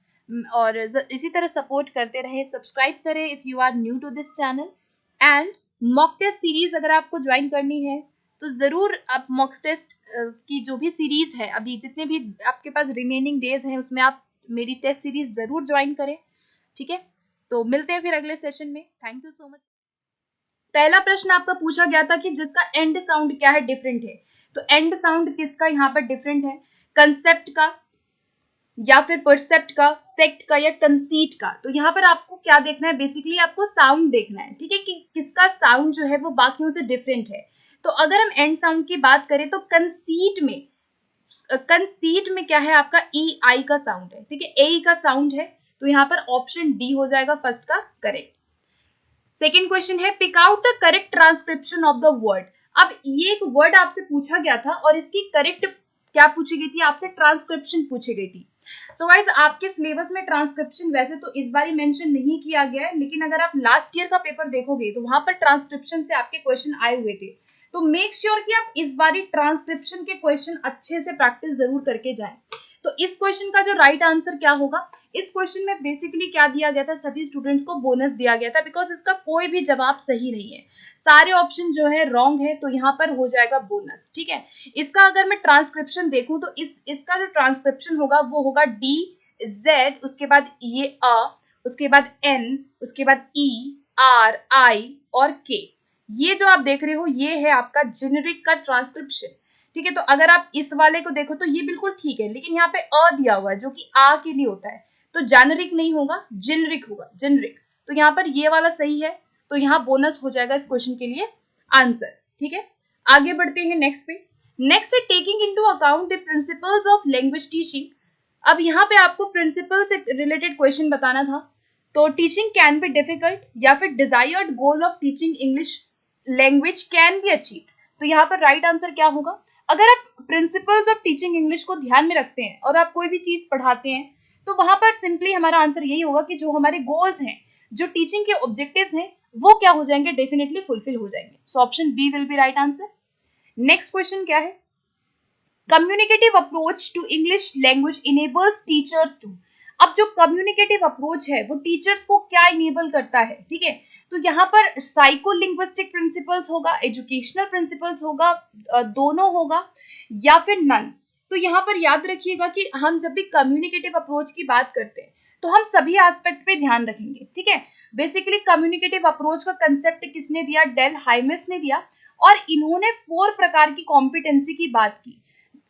और इसी तरह सपोर्ट करते रहे। सब्सक्राइब करें if you are new to this channel. And mock test series अगर आपको ज्वाइन करनी है तो ज़रूर आप मॉक टेस्ट की जो भी सीरीज़ है, अभी जितने भी आपके पास रिमेनिंग डेज हैं उसमें आप मेरी टेस्ट सीरीज़ ज़रूर ज्वाइन करें, ठीक है। तो मिलते हैं फिर अगले सेशन में। Thank you so much. पहला प्रश्न आपका पूछा गया था कि जिसका एंड साउंड क्या है, डिफरेंट है, तो एंड साउंड किसका यहाँ पर डिफरेंट है, कंसेप्ट का या फिर परसेप्ट का, सेक्ट का या कंसीट का। तो यहाँ पर आपको क्या देखना है, बेसिकली आपको साउंड देखना है, ठीक है, कि किसका साउंड जो है वो बाकियों से डिफरेंट है। तो अगर हम एंड साउंड की बात करें तो कंसीट में क्या है, आपका ई आई का साउंड है, ठीक है, ए का साउंड है, तो यहाँ पर ऑप्शन डी हो जाएगा फर्स्ट का करेक्ट। सेकेंड क्वेश्चन है pick out the correct transcription of the word. अब ये एक वर्ड आपसे पूछा गया था और इसकी करेक्ट क्या पूछी गई थी, आपसे ट्रांसक्रिप्शन पूछी गई थी। सो गाइज आपके सिलेबस में ट्रांसक्रिप्शन वैसे तो इस बार मेंशन नहीं किया गया है, लेकिन अगर आप लास्ट ईयर का पेपर देखोगे तो वहां पर ट्रांसक्रिप्शन से आपके क्वेश्चन आए हुए थे। तो मेक श्योर कि आप इस बार ट्रांसक्रिप्शन के क्वेश्चन अच्छे से प्रैक्टिस जरूर करके जाएं। तो इस क्वेश्चन का जो राइट आंसर क्या होगा, इस क्वेश्चन में बेसिकली क्या दिया गया था, सभी स्टूडेंट्स को बोनस दिया गया था बिकॉज इसका कोई भी जवाब सही नहीं है, सारे ऑप्शन जो है रॉन्ग है, तो यहाँ पर हो जाएगा बोनस। ठीक है, इसका अगर मैं ट्रांसक्रिप्शन देखूं तो इसका जो ट्रांसक्रिप्शन होगा वो होगा डी जेड, उसके बाद ये अ, उसके बाद एन, उसके बाद ई आर आई और के। ये जो आप देख रहे हो ये है आपका जेनेरिक का ट्रांसक्रिप्शन। ठीक है, तो अगर आप इस वाले को देखो तो ये बिल्कुल ठीक है, लेकिन यहाँ पे अ दिया हुआ है जो कि आ के लिए होता है, तो जेनेरिक नहीं होगा, जेनरिक होगा, जेनरिक। तो यहाँ पर ये वाला सही है, तो यहाँ बोनस हो जाएगा इस क्वेश्चन के लिए आंसर। ठीक है, आगे बढ़ते हैं नेक्स्ट पे। नेक्स्ट है taking into account the principles of language teaching. अब यहाँ पे आपको प्रिंसिपल से रिलेटेड क्वेश्चन बताना था। तो टीचिंग कैन बी डिफिकल्ट या फिर desired goal of teaching English language can be achieved. तो यहाँ पर राइट आंसर क्या होगा, अगर आप प्रिंसिपल्स ऑफ टीचिंग इंग्लिश को ध्यान में रखते हैं और आप कोई भी चीज पढ़ाते हैं तो वहां पर सिंपली हमारा आंसर यही होगा कि जो हमारे गोल्स हैं, जो टीचिंग के ऑब्जेक्टिव्स हैं, वो क्या हो जाएंगे, डेफिनेटली फुलफिल हो जाएंगे। So option B will be right answer. Next question क्या है, communicative approach to English language enables teachers to. अब जो कम्युनिकेटिव अप्रोच है वो टीचर्स को क्या इनेबल करता है। ठीक है, तो यहाँ पर साइको लिंग्विस्टिक प्रिंसिपल्स होगा, एजुकेशनल प्रिंसिपल्स होगा, दोनों होगा या फिर नन। तो यहाँ पर याद रखिएगा कि हम जब भी कम्युनिकेटिव अप्रोच की बात करते हैं तो हम सभी एस्पेक्ट पे ध्यान रखेंगे। ठीक है, बेसिकली कम्युनिकेटिव अप्रोच का कंसेप्ट किसने दिया, डेल हाइमेस ने दिया, और इन्होंने 4 प्रकार की कॉम्पिटेंसी की बात की।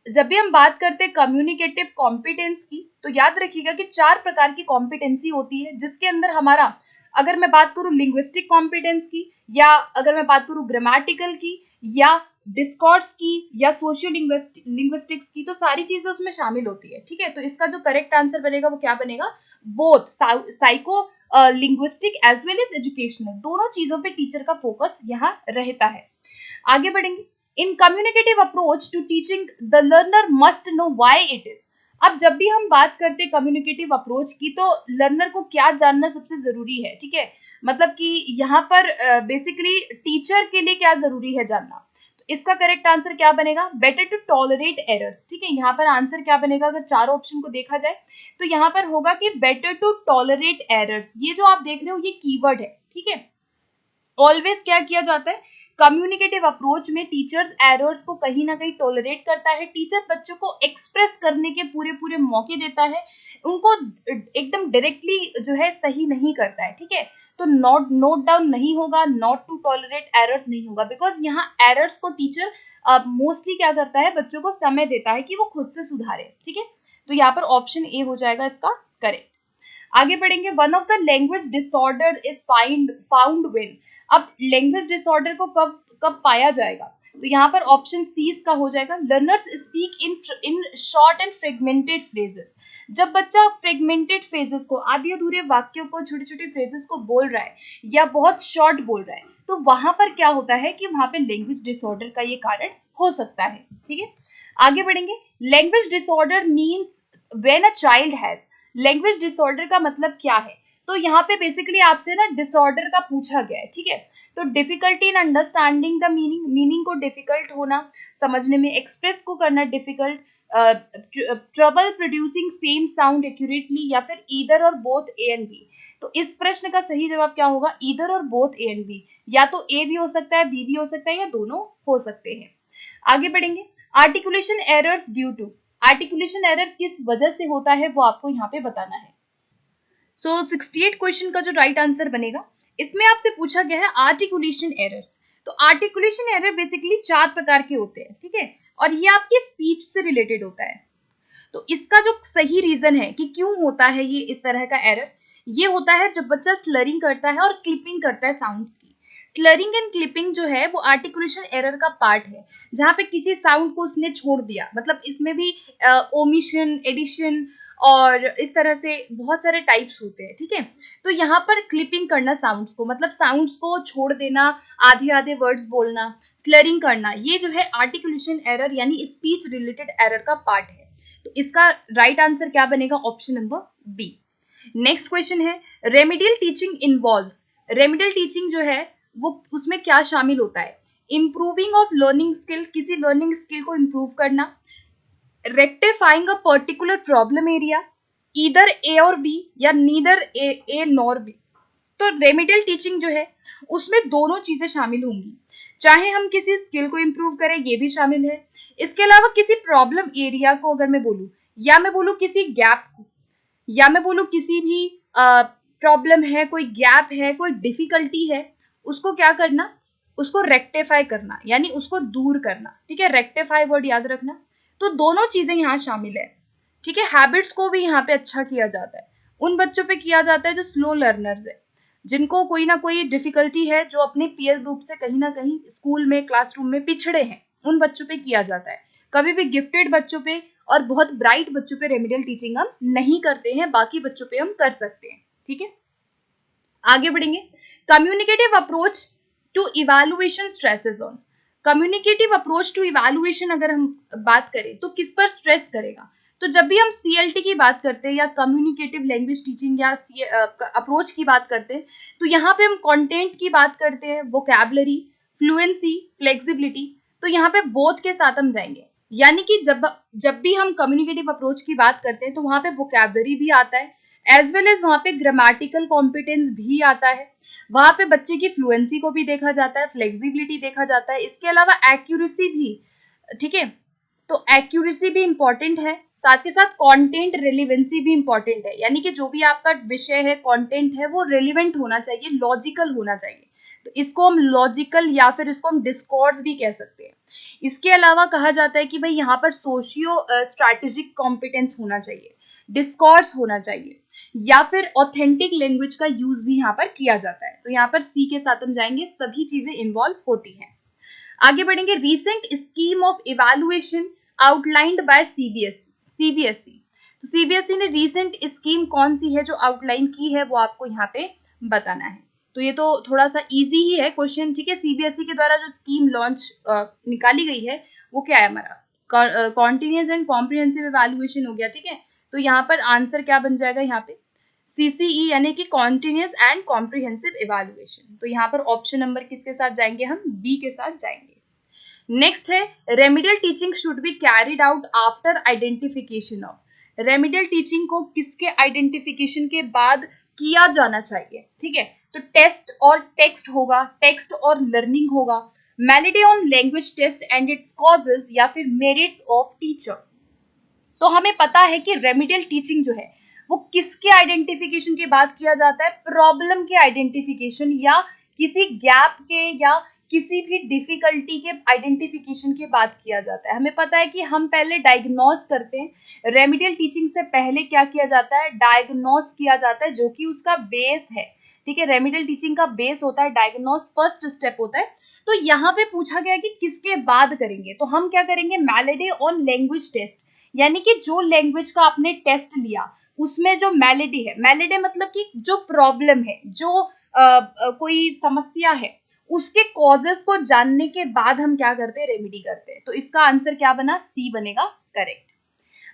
जब भी हम बात करते हैं कम्युनिकेटिव कॉम्पिटेंस की तो याद रखिएगा कि 4 प्रकार की कॉम्पिटेंसी होती है, जिसके अंदर हमारा, अगर मैं बात करूं लिंग्विस्टिक कॉम्पिटेंस की, या अगर मैं बात करूं ग्रामेटिकल की, या डिस्कोर्स की, या सोशियो लिंग्विस्टिक्स की, तो सारी चीजें उसमें शामिल होती है। ठीक है, तो इसका जो करेक्ट आंसर बनेगा वो क्या बनेगा, both psycho linguistic as well as educational, दोनों चीजों पे टीचर का फोकस यहाँ रहता है। आगे बढ़ेंगे। In communicative approach to teaching the learner must know why it is. अब जब भी हम बात करते हैं कम्युनिकेटिव अप्रोच की तो लर्नर को क्या जानना सबसे जरूरी है। ठीक है, मतलब कि यहाँ पर बेसिकली टीचर के लिए क्या जरूरी है जानना। तो इसका करेक्ट आंसर क्या बनेगा, बेटर टू टॉलरेट एरर्स। ठीक है, यहाँ पर आंसर क्या बनेगा, अगर चारों ऑप्शन को देखा जाए तो यहाँ पर होगा कि बेटर टू टॉलरेट एरर्स। ये जो आप देख रहे हो ये कीवर्ड है। ठीक है, ऑलवेज क्या किया जाता है, कम्युनिकेटिव अप्रोच में टीचर्स एरर्स को कहीं ना कहीं टॉलरेट करता है, टीचर बच्चों को एक्सप्रेस करने के पूरे पूरे मौके देता है, उनको एकदम डायरेक्टली जो है सही नहीं करता है। ठीक है, तो नोट डाउन नहीं होगा, नॉट टू टॉलरेट एरर्स नहीं होगा, बिकॉज यहाँ एरर्स को टीचर मोस्टली क्या करता है, बच्चों को समय देता है कि वो खुद से सुधारे। ठीक है, तो यहाँ पर ऑप्शन ए हो जाएगा इसका करेक्ट। आगे बढ़ेंगे। One of the language disorder is found when. अब लैंग्वेज डिसऑर्डर को कब कब पाया जाएगा, तो यहाँ पर ऑप्शन सी इसका हो जाएगा, learners speak in short and fragmented phrases. जब बच्चा फ्रेगमेंटेड फ्रेजेस को, आधे अधूरे वाक्यों को, छोटे छोटे फ्रेजेस को बोल रहा है या बहुत शॉर्ट बोल रहा है, तो वहां पर क्या होता है कि वहां पे लैंग्वेज डिसऑर्डर का ये कारण हो सकता है। ठीक है, आगे बढ़ेंगे। Language disorder means when a child has. Language disorder का मतलब क्या है, तो यहाँ पे बेसिकली आपसे ना डिसऑर्डर का पूछा गया है। ठीक है, तो difficulty in understanding the meaning, meaning को डिफिकल्ट होना समझने में, एक्सप्रेस को करना difficult, trouble producing same sound accurately, या फिर ईदर और बोथ ए एंड बी। तो इस प्रश्न का सही जवाब क्या होगा, ईदर और बोथ ए एंड बी, या तो ए भी हो सकता है, बी भी हो सकता है, या दोनों हो सकते हैं। आगे बढ़ेंगे। Articulation errors due to. Articulation error किस वजह से होता है वो आपको यहाँ पे बताना है। सो 68 क्वेश्चन का जो राइट आंसर बनेगा, इसमें आपसे पूछा गया है आर्टिकुलेशन एरर्स। तो आर्टिकुलेशन एरर बेसिकली 4 प्रकार के होते हैं। ठीक है, और ये आपकी स्पीच से रिलेटेड होता है। तो इसका जो सही रीजन है कि क्यों होता है ये इस तरह का एरर, ये होता है जब बच्चा स्लरिंग करता है और क्लिपिंग करता है साउंड्स की। स्लरिंग एंड क्लिपिंग जो है वो आर्टिकुलेशन एरर का पार्ट है, जहां पे किसी साउंड को उसने छोड़ दिया, मतलब इसमें भी ओमिशन, एडिशन, और इस तरह से बहुत सारे टाइप्स होते हैं, ठीक है। तो यहाँ पर क्लिपिंग करना साउंड्स को, मतलब साउंड्स को छोड़ देना, आधे आधे वर्ड्स बोलना, स्लरिंग करना, ये जो है आर्टिकुलेशन एरर यानी स्पीच रिलेटेड एरर का पार्ट है। तो इसका राइट आंसर क्या बनेगा? Option number B. Next question है, remedial teaching involves, remedial teaching जो है वो उसमें क्या शामिल होता है? इम्प्रूविंग ऑफ लर्निंग स्किल, किसी लर्निंग स्किल को इम्प्रूव करना, rectifying a particular problem area, either A और बी या नीदर ए नॉर बी। तो रेमेडियल टीचिंग जो है उसमें दोनों चीजें शामिल होंगी, चाहे हम किसी स्किल को इम्प्रूव करें ये भी शामिल है, इसके अलावा किसी प्रॉब्लम एरिया को अगर मैं बोलूं, या मैं बोलूं किसी गैप को, या मैं बोलूं किसी भी प्रॉब्लम है, कोई गैप है, कोई डिफिकल्टी है, उसको क्या करना? उसको रेक्टिफाई करना, यानी उसको दूर करना, ठीक है। रेक्टिफाई वर्ड याद रखना। तो दोनों चीजें यहाँ शामिल है, ठीक है। हैबिट्स को भी यहाँ पे अच्छा किया जाता है, उन बच्चों पे किया जाता है जो स्लो लर्नर्स है, जिनको कोई ना कोई डिफिकल्टी है, जो अपने पीयर ग्रुप से कहीं ना कहीं स्कूल में क्लासरूम में पिछड़े हैं, उन बच्चों पे किया जाता है। कभी भी गिफ्टेड बच्चों पे और बहुत ब्राइट बच्चों पे रेमेडियल टीचिंग हम नहीं करते हैं, बाकी बच्चों पे हम कर सकते हैं, ठीक है। आगे बढ़ेंगे, communicative approach to evaluation stresses on, communicative approach to evaluation अगर हम बात करें तो किस पर स्ट्रेस करेगा? तो जब भी हम सीएलटी की बात करते हैं या कम्युनिकेटिव लैंग्वेज टीचिंग या अप्रोच की बात करते हैं, तो यहाँ पे हम कंटेंट की बात करते हैं, वोकैबुलरी, फ्लुएंसी, फ्लेक्सिबिलिटी, तो यहाँ पे बोथ के साथ हम जाएंगे। यानी कि जब भी हम कम्युनिकेटिव अप्रोच की बात करते हैं तो वहां पे वोकैबुलरी भी आता है, एज वेल एज वहां पे ग्रामेटिकल कॉम्पिटेंस भी आता है, वहां पे बच्चे की फ्लुएंसी को भी देखा जाता है, फ्लेक्सिबिलिटी देखा जाता है, इसके अलावा एक्यूरेसी भी, ठीक है। तो एक्यूरेसी भी इंपॉर्टेंट है, साथ के साथ कंटेंट रेलिवेंसी भी इंपॉर्टेंट है, यानी कि जो भी आपका विषय है, कंटेंट है, वो रेलिवेंट होना चाहिए, लॉजिकल होना चाहिए। तो इसको हम लॉजिकल या फिर इसको हम डिस्कॉर्ड्स भी कह सकते हैं। इसके अलावा कहा जाता है कि भाई यहाँ पर सोशियो स्ट्रैटेजिक कॉम्पिटेंस होना चाहिए, डिस्कॉर्स होना चाहिए, या फिर ऑथेंटिक लैंग्वेज का यूज भी यहाँ पर किया जाता है। तो यहाँ पर सी के साथ हम जाएंगे, सभी चीजें इन्वॉल्व होती हैं। आगे बढ़ेंगे, recent scheme of evaluation outlined by CBSE. तो सीबीएसई ने रीसेंट स्कीम कौन सी है जो आउटलाइन की है, वो आपको यहाँ पे बताना है। तो ये तो थोड़ा सा इजी ही है क्वेश्चन, ठीक है। सीबीएसई के द्वारा जो स्कीम लॉन्च निकाली गई है वो क्या है? हमारा कॉन्टिन्यूस एंड कॉम्प्रिहेंसिव इवैल्यूएशन हो गया, ठीक है। तो यहाँ पर आंसर क्या बन जाएगा? यहाँ पे सीसीई यानी कि कॉन्टिन्यूस एंड कॉम्प्रिहेंसिव इवैल्यूएशन। तो यहाँ पर ऑप्शन नंबर किसके साथ जाएंगे? हम बी के साथ जाएंगे। नेक्स्ट है, remedial teaching should be carried out after identification of, remedial teaching को किसके आइडेंटिफिकेशन के बाद किया जाना चाहिए, ठीक है। तो टेस्ट और टेक्स्ट होगा, टेक्स्ट और लर्निंग होगा, malady on language test and its causes, या फिर मेरिट्स ऑफ टीचर। तो हमें पता है कि रेमेडियल टीचिंग जो है वो किसके आइडेंटिफिकेशन के बाद किया जाता है? प्रॉब्लम के आइडेंटिफिकेशन या किसी गैप के या किसी भी डिफिकल्टी के आइडेंटिफिकेशन के बाद किया जाता है। हमें पता है कि हम पहले डायग्नोस करते हैं, रेमेडियल टीचिंग से पहले क्या किया जाता है? डायग्नोस किया जाता है, जो कि उसका बेस है, ठीक है। रेमेडियल टीचिंग का बेस होता है डायग्नोस, फर्स्ट स्टेप होता है। तो यहाँ पे पूछा गया कि किसके बाद करेंगे, तो हम क्या करेंगे? मेलेडी ऑन लैंग्वेज टेस्ट, यानी कि जो लैंग्वेज का आपने टेस्ट लिया उसमें जो मेलेडी है, मेलेडी मतलब कि जो प्रॉब्लम है, जो कोई समस्या है, उसके कॉजेस को जानने के बाद हम क्या करते हैं? रेमेडी करते हैं। तो इसका आंसर क्या बना? सी बनेगा करेक्ट।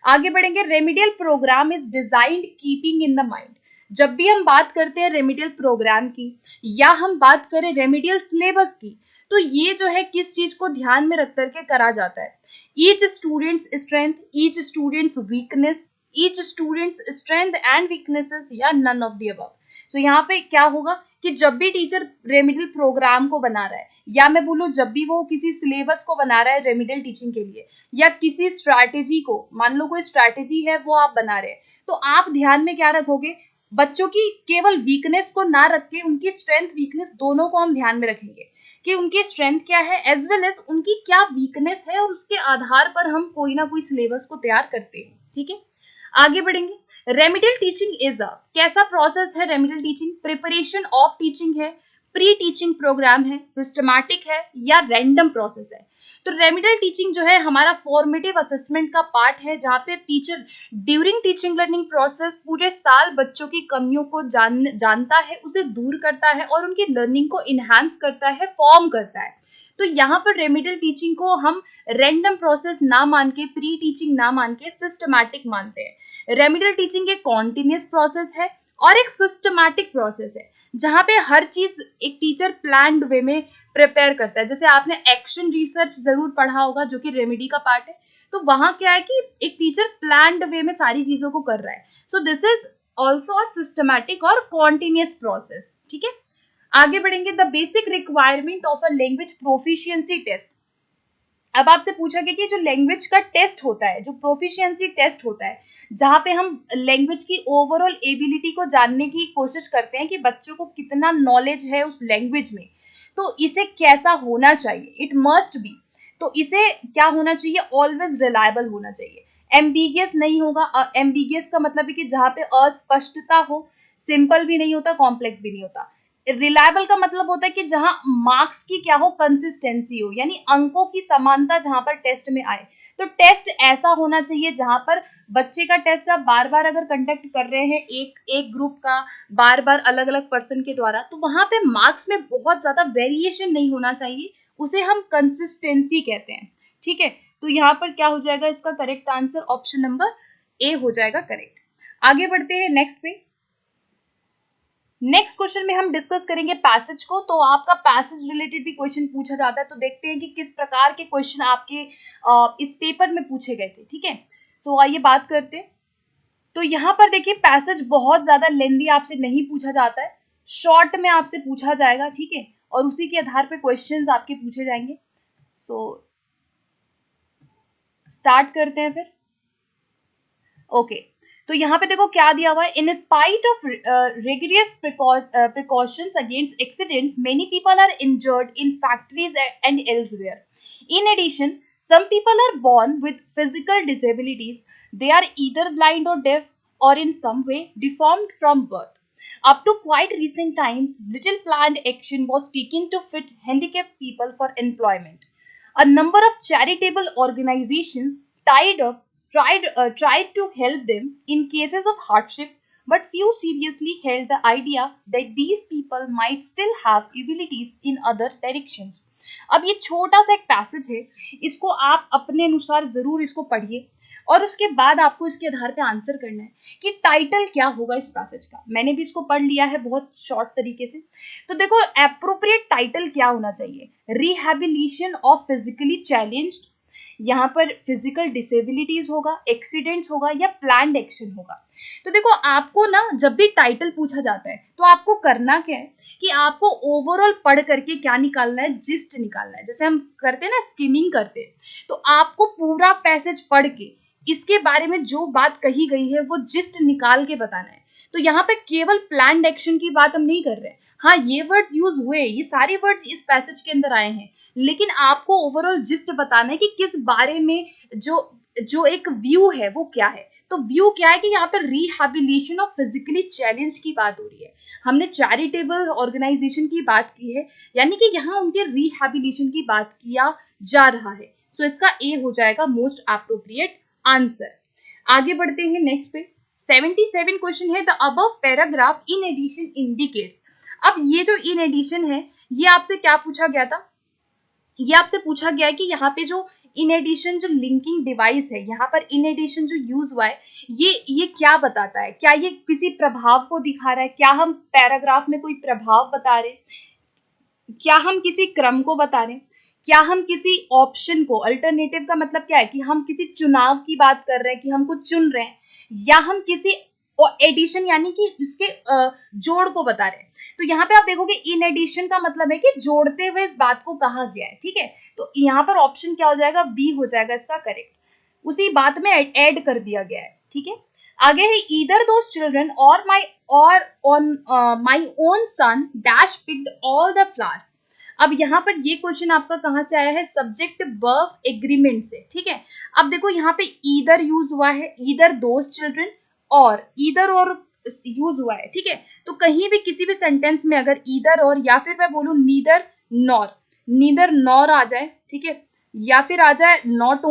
आगे बढ़ेंगे, remedial programme is designed keeping in the mind. जब भी हम बात करते हैं रेमेडियल प्रोग्राम की या हम बात करें रेमेडियल सिलेबस की, तो ये जो है किस चीज को ध्यान में रख करके करा जाता है? Each students strength, each students weakness, each students strength and weaknesses, या नन ऑफ द अबव। तो यहाँ पे क्या होगा कि जब भी टीचर रेमेडियल प्रोग्राम को बना रहा है, या मैं बोलूँ जब भी वो किसी सिलेबस को बना रहा है रेमेडियल टीचिंग के लिए, या किसी स्ट्रैटेजी को, मान लो कोई स्ट्रैटेजी है वो आप बना रहे हैं, तो आप ध्यान में क्या रखोगे? बच्चों की केवल वीकनेस को ना रख के उनकी स्ट्रेंथ वीकनेस दोनों को हम ध्यान में रखेंगे कि उनकी स्ट्रेंथ क्या है एज वेल एज उनकी क्या वीकनेस है, और उसके आधार पर हम कोई ना कोई सिलेबस को तैयार करते हैं, ठीक है। आगे बढ़ेंगे, रेमेडियल टीचिंग इज अ, कैसा प्रोसेस है remedial teaching? Preparation of teaching है, प्री टीचिंग प्रोग्राम है, सिस्टमैटिक है या रैंडम प्रोसेस है। तो रेमिडियल टीचिंग जो है हमारा फॉर्मेटिव असेसमेंट का पार्ट है, जहाँ पे teacher during teaching learning process पूरे साल बच्चों की कमियों को जानता है, उसे दूर करता है और उनकी लर्निंग को इन्हांस करता है, फॉर्म करता है। तो यहाँ पर रेमिडियल टीचिंग को हम रैंडम प्रोसेस ना मान के, प्री टीचिंग ना मान के सिस्टमैटिक मानते हैं। रेमिडियल टीचिंग एक कॉन्टिन्यूस प्रोसेस है और एक सिस्टमैटिक प्रोसेस है, जहाँ पे हर चीज एक टीचर प्लान्ड वे में प्रिपेयर करता है। जैसे आपने एक्शन रिसर्च जरूर पढ़ा होगा, जो कि रेमेडी का पार्ट है। तो वहां क्या है कि एक टीचर प्लान्ड वे में सारी चीजों को कर रहा है। So this is also a systematic और कॉन्टिन्यूस प्रोसेस। ठीक है, आगे बढ़ेंगे। The basic requirement of a language proficiency test. अब आपसे पूछा गया कि जो लैंग्वेज का टेस्ट होता है, जो प्रोफिशिएंसी टेस्ट होता है, जहाँ पे हम लैंग्वेज की ओवरऑल एबिलिटी को जानने की कोशिश करते हैं कि बच्चों को कितना नॉलेज है उस लैंग्वेज में, तो इसे कैसा होना चाहिए, इट मस्ट बी। तो इसे क्या होना चाहिए, ऑलवेज रिलायबल होना चाहिए, एम्बिगियस नहीं होगा। एम्बिगियस का मतलब है कि जहाँ पे अस्पष्टता हो, सिंपल भी नहीं होता, कॉम्प्लेक्स भी नहीं होता। रिलायबल का मतलब होता है कि जहां मार्क्स की क्या हो, कंसिस्टेंसी हो, यानी अंकों की समानता जहां पर टेस्ट में आए। तो टेस्ट ऐसा होना चाहिए जहां पर बच्चे का टेस्ट आप बार बार अगर कंडक्ट कर रहे हैं एक ग्रुप का, बार बार अलग अलग पर्सन के द्वारा, तो वहां पे मार्क्स में बहुत ज्यादा वेरिएशन नहीं होना चाहिए, उसे हम कंसिस्टेंसी कहते हैं। ठीक है, तो यहाँ पर क्या हो जाएगा, इसका करेक्ट आंसर ऑप्शन नंबर ए हो जाएगा करेक्ट। आगे बढ़ते हैं नेक्स्ट पे। नेक्स्ट क्वेश्चन में हम डिस्कस करेंगे पैसेज को। तो आपका पैसेज रिलेटेड भी क्वेश्चन पूछा जाता है, तो देखते हैं कि किस प्रकार के क्वेश्चन आपके इस पेपर में पूछे गए थे। ठीक है, सो आइए बात करते हैं। तो यहाँ पर देखिए, पैसेज बहुत ज्यादा लेंदी आपसे नहीं पूछा जाता है, शॉर्ट में आपसे पूछा जाएगा। ठीक है, और उसी के आधार पे क्वेश्चंस आपके पूछे जाएंगे। सो स्टार्ट करते हैं फिर। ओके, तो यहाँ पे देखो क्या दिया हुआ है। In spite of rigorous precautions against accidents, many people are injured in factories and elsewhere. In addition, some people are born with physical disabilities. They are either blind or deaf or in some way deformed from birth. Up to quite recent times, little planned action was taken to fit handicapped people for employment. A number of charitable organizations tried to help them in cases of hardship, but few seriously held the idea that these people might still have abilities in other directions. अब ये छोटा सा एक passage है, इसको आप अपने अनुसार जरूर इसको पढ़िए और उसके बाद आपको इसके आधार पे आंसर करना है कि टाइटल क्या होगा इस पैसेज का। मैंने भी इसको पढ़ लिया है बहुत शॉर्ट तरीके से। तो देखो, एप्रोप्रिएट टाइटल क्या होना चाहिए, रिहैबिलिटेशन ऑफ फिजिकली चैलेंज्ड, यहाँ पर फिजिकल डिसेबिलिटीज होगा, एक्सीडेंट्स होगा या प्लान्ड एक्शन होगा। तो देखो, आपको ना जब भी टाइटल पूछा जाता है तो आपको करना क्या है कि आपको ओवरऑल पढ़ करके क्या निकालना है, जिस्ट निकालना है। जैसे हम करते हैं ना, स्किमिंग करते हैं, तो आपको पूरा पैसेज पढ़ के इसके बारे में जो बात कही गई है वो जिस्ट निकाल के बताना है। तो यहाँ पे केवल प्लान्ड एक्शन की बात हम नहीं कर रहे हैं। हाँ, ये वर्ड्स यूज हुए, ये सारे वर्ड्स इस पैसेज के अंदर आए हैं, लेकिन आपको ओवरऑल जिस्ट बताना है कि किस बारे में जो एक व्यू है वो क्या है। तो व्यू क्या है कि यहाँ पर रिहैबिलिटेशन ऑफ फिजिकली चैलेंज की बात हो रही है। हमने चैरिटेबल ऑर्गेनाइजेशन की बात की है, यानी कि यहाँ उनके रिहैबिलिटेशन की बात किया जा रहा है। सो इसका ए हो जाएगा मोस्ट एप्रोप्रिएट आंसर। आगे बढ़ते हैं नेक्स्ट पे। 77 क्वेश्चन है, the above paragraph in addition indicates. अब ये जो इन एडिशन है, ये आपसे क्या पूछा गया था, ये आपसे पूछा गया है कि यहाँ पे जो इन एडिशन जो लिंकिंग डिवाइस है, यहाँ पर इन एडिशन जो यूज हुआ है, ये क्या बताता है, क्या ये किसी प्रभाव को दिखा रहा है, क्या हम पैराग्राफ में कोई प्रभाव बता रहे हैं, क्या हम किसी क्रम को बता रहे हैं, क्या हम किसी ऑप्शन को, अल्टरनेटिव का मतलब क्या है कि हम किसी चुनाव की बात कर रहे हैं कि हम कुछ चुन रहे हैं, या हम किसी एडिशन यानी कि इसके जोड़ को बता रहे हैं। तो यहाँ पे आप देखोगे इन एडिशन का मतलब है कि जोड़ते हुए इस बात को कहा गया है। ठीक है, तो यहाँ पर ऑप्शन क्या हो जाएगा, बी हो जाएगा इसका करेक्ट, उसी बात में ऐड कर दिया गया है। ठीक है, आगे है ईदर दोस चिल्ड्रन और my own son dash picked all the flowers. अब यहाँ पर ये क्वेश्चन आपका कहाँ से आया है, सब्जेक्ट वर्ब एग्रीमेंट से। ठीक है, अब देखो यहाँ पे ईदर यूज हुआ है, ईदर दोस चिल्ड्रन, और ईदर और यूज हुआ है, ठीक है। तो कहीं भी किसी भी सेंटेंस में अगर ईदर और या फिर मैं बोलूं नीदर नॉर आ जाए, ठीक है, या फिर आ जाए नॉट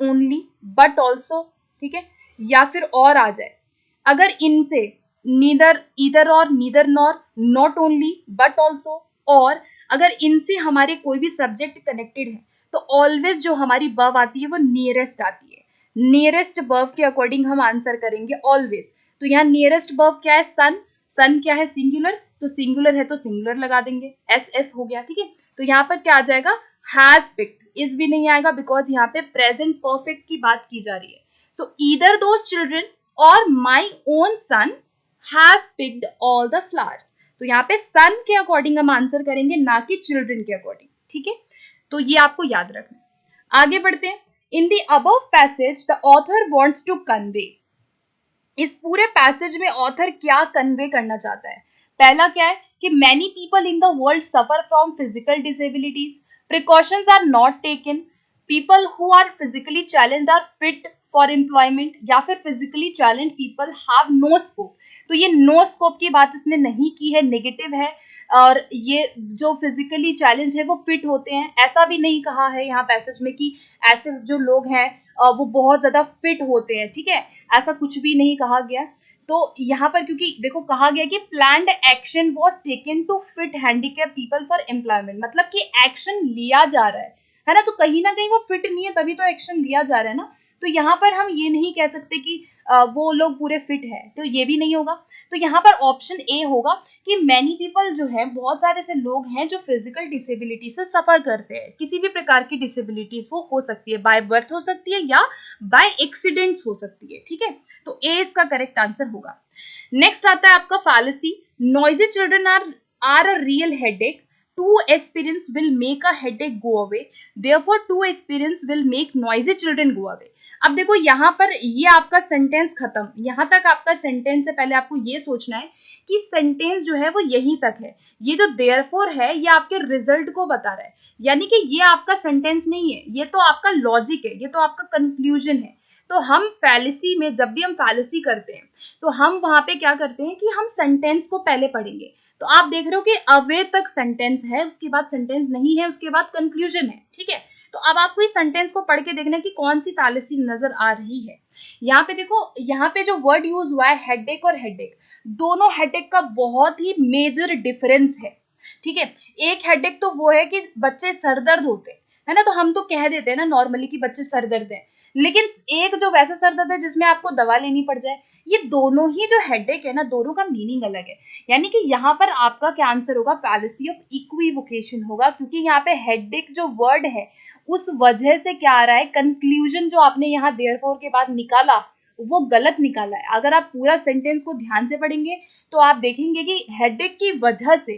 ओनली बट ऑल्सो, ठीक है, या फिर और आ जाए, अगर इनसे नीदर ईदर और neither nor not only but also, और अगर इनसे हमारे कोई भी सब्जेक्ट कनेक्टेड है तो ऑलवेज जो हमारी वर्ब आती है वो नियरेस्ट आती है। नियरेस्ट वर्ब के अकॉर्डिंग हम आंसर करेंगे ऑलवेज। तो यहाँ नियरेस्ट वर्ब क्या है? सन क्या है? सिंगुलर, तो सिंगुलर है तो सिंगुलर लगा देंगे, एस हो गया, ठीक है। तो यहाँ पर क्या आ जाएगा? Has picked. इज भी नहीं आएगा बिकॉज यहाँ पे प्रेजेंट परफेक्ट की बात की जा रही है। सो ईदर दोज चिल्ड्रन और my own son has picked all the flowers. तो यहाँ पे सन के अकॉर्डिंग हम आंसर करेंगे, ना कि चिल्ड्रन के अकॉर्डिंग, ठीक है। तो ये आपको याद रखना। आगे बढ़ते हैं। In the above passage the author wants to convey. इस पूरे पैसेज में ऑथर क्या कन्वे करना चाहता है? पहला क्या है कि many people in the world suffer from physical disabilities, precautions are not taken, people who are physically challenged are fit for employment, या फिर physically challenge people have no scope. तो ये नो स्कोप की बात इसने नहीं की है, नेगेटिव है। और ये जो फिजिकली चैलेंज है वो फिट होते हैं, ऐसा भी नहीं कहा है यहाँ पैसेज में कि ऐसे जो लोग हैं वो बहुत ज्यादा फिट होते हैं, ठीक है, ऐसा कुछ भी नहीं कहा गया। तो यहाँ पर क्योंकि देखो कहा गया कि planned action was taken to fit handicap people for employment, मतलब कि एक्शन लिया जा रहा है ना, तो कहीं ना कहीं वो फिट नहीं है तभी तो एक्शन लिया जा रहा है ना। तो यहाँ पर हम ये नहीं कह सकते कि वो लोग पूरे फिट है, तो ये भी नहीं होगा। तो यहाँ पर ऑप्शन ए होगा कि मैनी पीपल जो है, बहुत सारे ऐसे लोग हैं जो फिजिकल डिसेबिलिटी से सफर करते हैं, किसी भी प्रकार की डिसेबिलिटीज वो हो सकती है, बाय बर्थ हो सकती है या बाय एक्सीडेंट्स हो सकती है, ठीक है। तो ए इसका करेक्ट आंसर होगा। नेक्स्ट आता है आपका fallacy. Noisy children are a real headache, to experience will make a headache go away, therefore to experience will make noisy children go away. अब देखो यहाँ पर ये आपका सेंटेंस खत्म, यहाँ तक आपका सेंटेंस है। पहले आपको ये सोचना है कि सेंटेंस जो है वो यहीं तक है। ये जो देयरफॉर है ये आपके रिजल्ट को बता रहा है, यानी कि ये आपका सेंटेंस नहीं है, ये तो आपका लॉजिक है, ये तो आपका कंक्लूजन है। तो हम फैलेसी में जब भी हम फैलेसी करते हैं तो हम वहां पे क्या करते हैं कि हम सेंटेंस को पहले पढ़ेंगे। तो आप देख रहे हो कि अवे तक सेंटेंस है, उसके बाद सेंटेंस नहीं है, उसके बाद कंक्लूजन है, ठीक है। तो अब आपको इस सेंटेंस को पढ़ के देखना है कि कौन सी फैलेसी नजर आ रही है। यहाँ पे देखो, यहाँ पे जो वर्ड यूज हुआ है हेडेक और हेडेक, दोनों हेडेक का बहुत ही मेजर डिफरेंस है, ठीक है। एक हेडेक तो वो है कि बच्चे सरदर्द होते हैं, है ना, तो हम तो कह देते हैं ना नॉर्मली कि बच्चे सरदर्द है, लेकिन एक जो वैसा सरदर्द है जिसमें आपको दवा लेनी पड़ जाए, ये दोनों ही जो हेडेक है ना, दोनों का मीनिंग अलग है। यानी कि यहाँ पर आपका क्या आंसर होगा? फैलेसी ऑफ इक्विवोकेशन होगा, क्योंकि यहाँ पे हेडेक जो वर्ड है उस वजह से क्या आ रहा है, कंक्लूजन जो आपने यहाँ देयरफॉर के बाद निकाला वो गलत निकाला है। अगर आप पूरा सेंटेंस को ध्यान से पढ़ेंगे तो आप देखेंगे कि हेडेक की वजह से,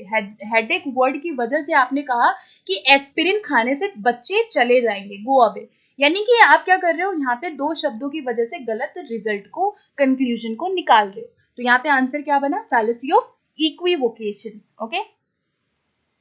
हेडेक वर्ड की वजह से आपने कहा कि एस्पिरिन खाने से बच्चे चले जाएंगे, गो अवे, यानी कि आप क्या कर रहे हो, यहाँ पे दो शब्दों की वजह से गलत रिजल्ट को, कंक्लूजन को निकाल रहे हो। तो यहाँ पे आंसर क्या बना? Fallacy of इक्विवोकेशन। ओके,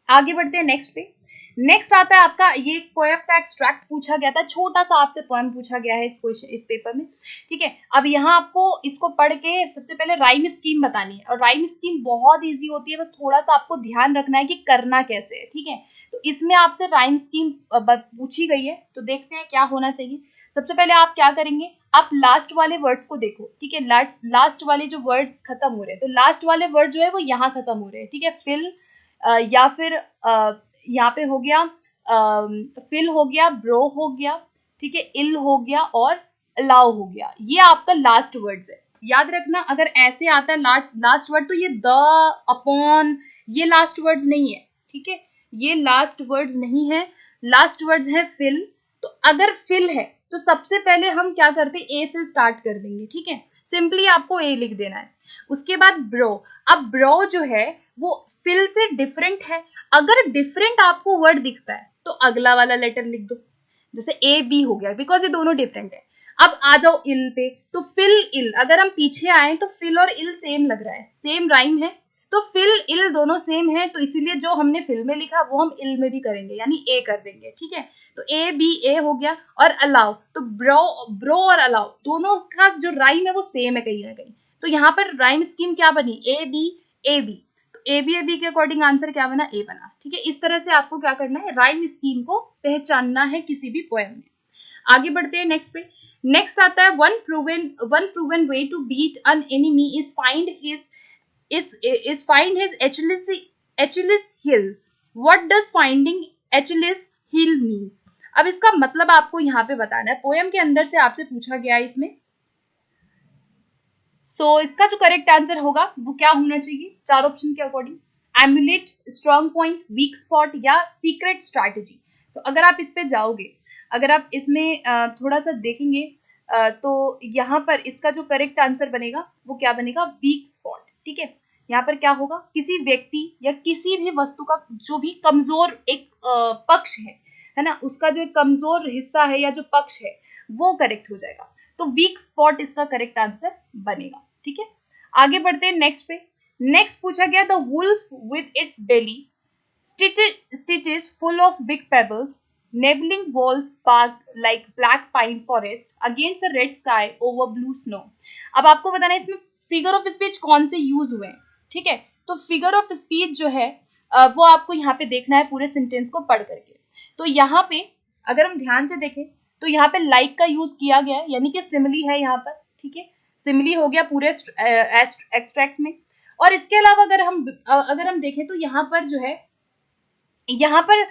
आगे बढ़ते हैं नेक्स्ट पे। नेक्स्ट आता है आपका, ये एक पोएम का एक्सट्रैक्ट पूछा गया था, छोटा सा आपसे पोएम पूछा गया है इस पेपर में, ठीक है। अब यहाँ आपको इसको पढ़ के सबसे पहले राइम स्कीम बतानी है, और राइम स्कीम बहुत इजी होती है, बस थोड़ा सा आपको ध्यान रखना है कि करना कैसे है, ठीक है। तो इसमें आपसे राइम स्कीम पूछी गई है, तो देखते हैं क्या होना चाहिए। सबसे पहले आप क्या करेंगे, आप लास्ट वाले वर्ड्स को देखो, ठीक है। लास्ट वाले जो वर्ड्स खत्म हो रहे हैं, तो लास्ट वाले वर्ड जो है वो यहाँ खत्म हो रहे हैं, ठीक है। फिल या फिर यहाँ पे हो गया फिल हो गया, ब्रो हो गया, ठीक है, इल हो गया और अलाउ हो गया, ये आपका लास्ट वर्ड्स है। याद रखना, अगर ऐसे आता है लास्ट वर्ड तो ये द, अपॉन, ये लास्ट वर्ड्स नहीं है, ठीक है, ये लास्ट वर्ड्स नहीं है, लास्ट वर्ड्स है फिल। तो अगर फिल है तो सबसे पहले हम क्या करते हैं, ए से स्टार्ट कर देंगे, ठीक है, सिंपली आपको ए लिख देना है। उसके बाद ब्रो, अब ब्रो जो है वो फिल से डिफरेंट है, अगर डिफरेंट आपको वर्ड दिखता है तो अगला वाला लेटर लिख दो, जैसे ए बी हो गया, बिकॉज ये दोनों डिफरेंट है। अब आ जाओ इल पे, तो फिल इल, अगर हम पीछे आए तो फिल और इल सेम लग रहा है, सेम राइम है, तो फिल इल दोनों सेम है, तो इसीलिए जो हमने फिल में लिखा वो हम इल में भी करेंगे, यानी ए कर देंगे, ठीक है। तो ए बी ए हो गया, और अलाउ, तो ब्रो और अलाउ दोनों का जो राइम है वो सेम है कहीं ना कहीं, तो यहाँ पर राइम स्कीम क्या बनी, ए बी ए बी, तो ए बी के अकॉर्डिंग आंसर क्या बना, ए बना। ठीक है, इस तरह से आपको क्या करना है, राइम स्कीम को पहचानना है किसी भी पोएम में। आगे बढ़ते हैं नेक्स्ट पे। नेक्स्ट आता है one proven way to beat an enemy is find his Achilles heel. What does finding Achilles heel means? अब इसका मतलब आपको यहाँ पे बताना है, पोएम के अंदर से आपसे पूछा गया है इसमें। इसका जो करेक्ट आंसर होगा वो क्या होना चाहिए, चार ऑप्शन के according, emulate, strong point, week spot या सीक्रेट स्ट्रैटेजी। तो अगर आप इस पे जाओगे, अगर आप इसमें थोड़ा सा देखेंगे तो यहाँ पर इसका जो करेक्ट आंसर बनेगा वो क्या बनेगा, वीक स्पॉट। ठीक है, यहाँ पर क्या होगा, किसी व्यक्ति या किसी भी वस्तु का जो भी कमजोर एक पक्ष है ना, उसका जो एक कमजोर हिस्सा है या जो पक्ष है वो करेक्ट हो जाएगा। तो वीक स्पॉट इसका करेक्ट आंसर बनेगा। ठीक है, आगे बढ़ते हैं नेक्स्ट पे। नेक्स्ट पूछा गया the wolf with its belly stitches full of big pebbles nibbling walls sparked like black pine forest against a red sky over blue snow। अब आपको बताना है इसमें फिगर ऑफ स्पीच कौन से यूज हुए हैं। ठीक है, तो फिगर ऑफ स्पीच जो है वो आपको यहाँ पे देखना है पूरे सेंटेंस को पढ़ करके। तो यहाँ पे अगर हम ध्यान से देखें तो यहाँ पे लाइक का यूज किया गया है, यानी कि सिमिली है यहाँ पर। ठीक है, सिमिली हो गया पूरे एक्सट्रैक्ट में। और इसके अलावा अगर हम देखें तो यहाँ पर जो है, यहाँ पर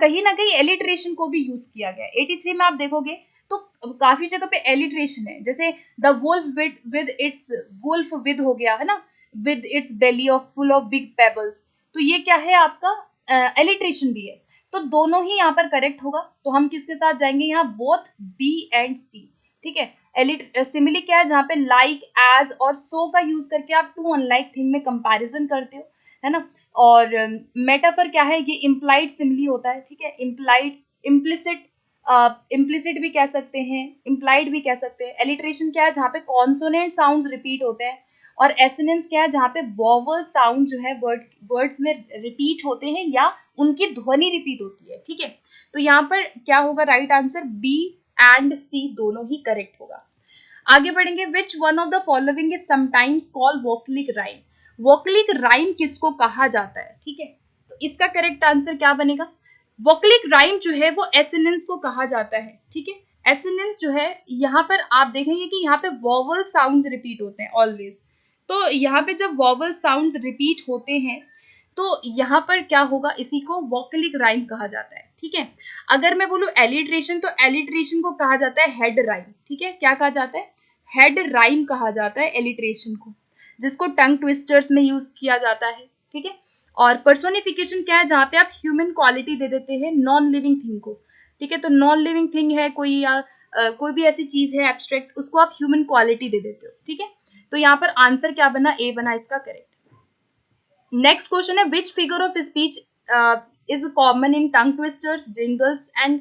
कहीं ना कहीं एलिट्रेशन को भी यूज किया गया है। 83 में आप देखोगे तो काफी जगह पे एलिट्रेशन है, जैसे the wolf with its, wolf with हो गया है ना, with its belly of full of big pebbles, तो ये क्या है आपका एलिट्रेशन भी है। तो दोनों ही यहाँ पर करेक्ट होगा। तो हम किसके साथ जाएंगे यहाँ, बोथ बी एंड सी। ठीक है, सिमिली क्या है, जहाँ पे लाइक, एज और सो का यूज करके आप टू अनलाइक थिंग में कंपैरिजन करते हो, है ना। और मेटाफर क्या है, ये इम्प्लाइड सिमिली होता है। ठीक है, इम्प्लाइड, इम्प्लिसिट भी कह सकते हैं, इम्प्लाइड भी कह सकते हैं। एलिट्रेशन क्या है, जहाँ पे कॉन्सोनेंट साउंड्स रिपीट होते हैं। और एसोनेंस क्या है, जहाँ पे वॉवल साउंड जो है वर्ड्स में रिपीट होते हैं या उनकी ध्वनि रिपीट होती है। ठीक है, तो यहाँ पर क्या होगा, right answer B and C दोनों ही करेक्ट होगा। आगे बढ़ेंगे, which one of the following is sometimes called vocalic rhyme. Vocalic rhyme किसको कहा जाता है। ठीक है, तो इसका करेक्ट आंसर क्या बनेगा, वोकलिक राइम जो है वो एसोनेंस को कहा जाता है। ठीक है, एसोनेंस जो है यहाँ पर आप देखेंगे कि यहाँ पे वॉवल साउंड्स रिपीट होते हैं ऑलवेज। तो यहाँ पे जब वॉवल साउंड्स रिपीट होते हैं तो यहाँ पर क्या होगा, इसी को वोकलिक राइम कहा जाता है। ठीक है, अगर मैं बोलूँ एलिट्रेशन, तो एलिट्रेशन को कहा जाता है हेड राइम। ठीक है, क्या कहा जाता है, हेड राइम कहा जाता है एलिट्रेशन को, जिसको टंग ट्विस्टर्स में यूज किया जाता है। ठीक है, और पर्सोनिफिकेशन क्या है, जहाँ पे आप ह्यूमन क्वालिटी दे देते हैं नॉन लिविंग थिंग को। ठीक है, तो नॉन लिविंग थिंग है कोई या कोई भी ऐसी चीज है एब्स्ट्रैक्ट, उसको आप ह्यूमन क्वालिटी दे देते हो। ठीक है, तो यहाँ पर आंसर क्या बना, ए बना इसका करेक्ट। नेक्स्ट क्वेश्चन है, which figure of speech is common in tongue twisters, jingles and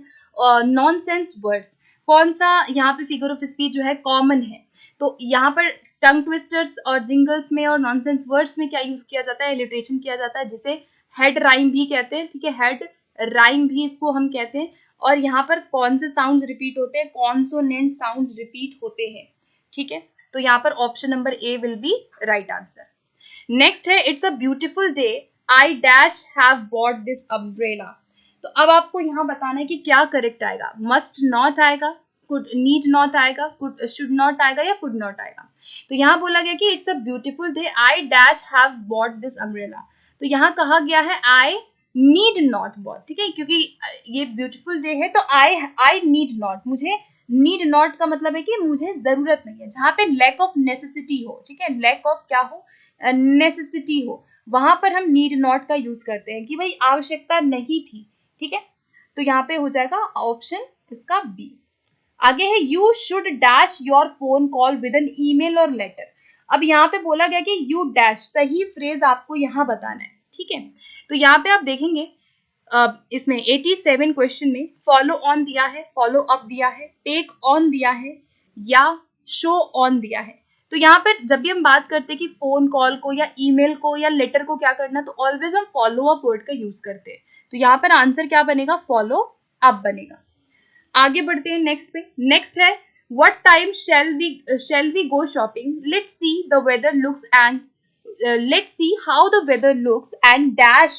nonsense words. कौन सा यहाँ पे फिगर ऑफ स्पीच जो है कॉमन है, तो यहाँ पर टंग ट्विस्टर्स और जिंगल्स में और नॉनसेंस वर्ड्स में क्या यूज किया जाता है, एलिट्रेशन किया जाता है, जिसे हेड राइम भी कहते हैं। ठीक है, हेड राइम भी इसको हम कहते हैं। और यहाँ पर कौन से साउंड रिपीट होते हैं, कॉन्सोनेंट साउंड रिपीट होते हैं। ठीक है, तो यहाँ पर option number A will be right answer. Next है, it's a beautiful day I dash have bought this umbrella. तो अब आपको यहाँ बताना है कि क्या करेक्ट आएगा, मस्ट नॉट आएगा, कुड नीड नॉट आएगा, कुड शुड नॉट आएगा या कुड नॉट आएगा। तो यहाँ बोला गया कि it's a beautiful day I dash have bought this umbrella. तो यहाँ कहा गया है आई नीड नॉट बॉट। ठीक है, क्योंकि ये ब्यूटिफुल डे है तो आई नीड नॉट, मुझे नीड नॉट का मतलब है कि मुझे जरूरत नहीं है। जहाँ पे लैक ऑफ नेसेसिटी हो, ठीक है, लैक ऑफ क्या हो, नेसेसिटी हो, वहां पर हम नीड नॉट का यूज करते हैं कि भाई आवश्यकता नहीं थी। ठीक है, तो यहाँ पे हो जाएगा ऑप्शन इसका बी। आगे है, you should dash your phone call with an email और लेटर। अब यहाँ पे बोला गया कि यू डैश, सही फ्रेज आपको यहाँ बताना है। ठीक है, तो यहाँ पे आप देखेंगे इसमें 87 क्वेश्चन में फॉलो ऑन दिया है, फॉलो अप दिया है, टेक ऑन दिया है या शो ऑन दिया है। तो यहाँ पर जब भी हम बात करते हैं कि फोन कॉल को या ईमेल को या लेटर को क्या करना, तो ऑलवेज हम फॉलो अप वर्ड का यूज करते हैं। तो यहाँ पर आंसर क्या बनेगा, फॉलो अप बनेगा। आगे बढ़ते हैं नेक्स्ट पे। नेक्स्ट है, what time shall we go shopping? Let's see the weather looks and let's see how the weather looks and dash.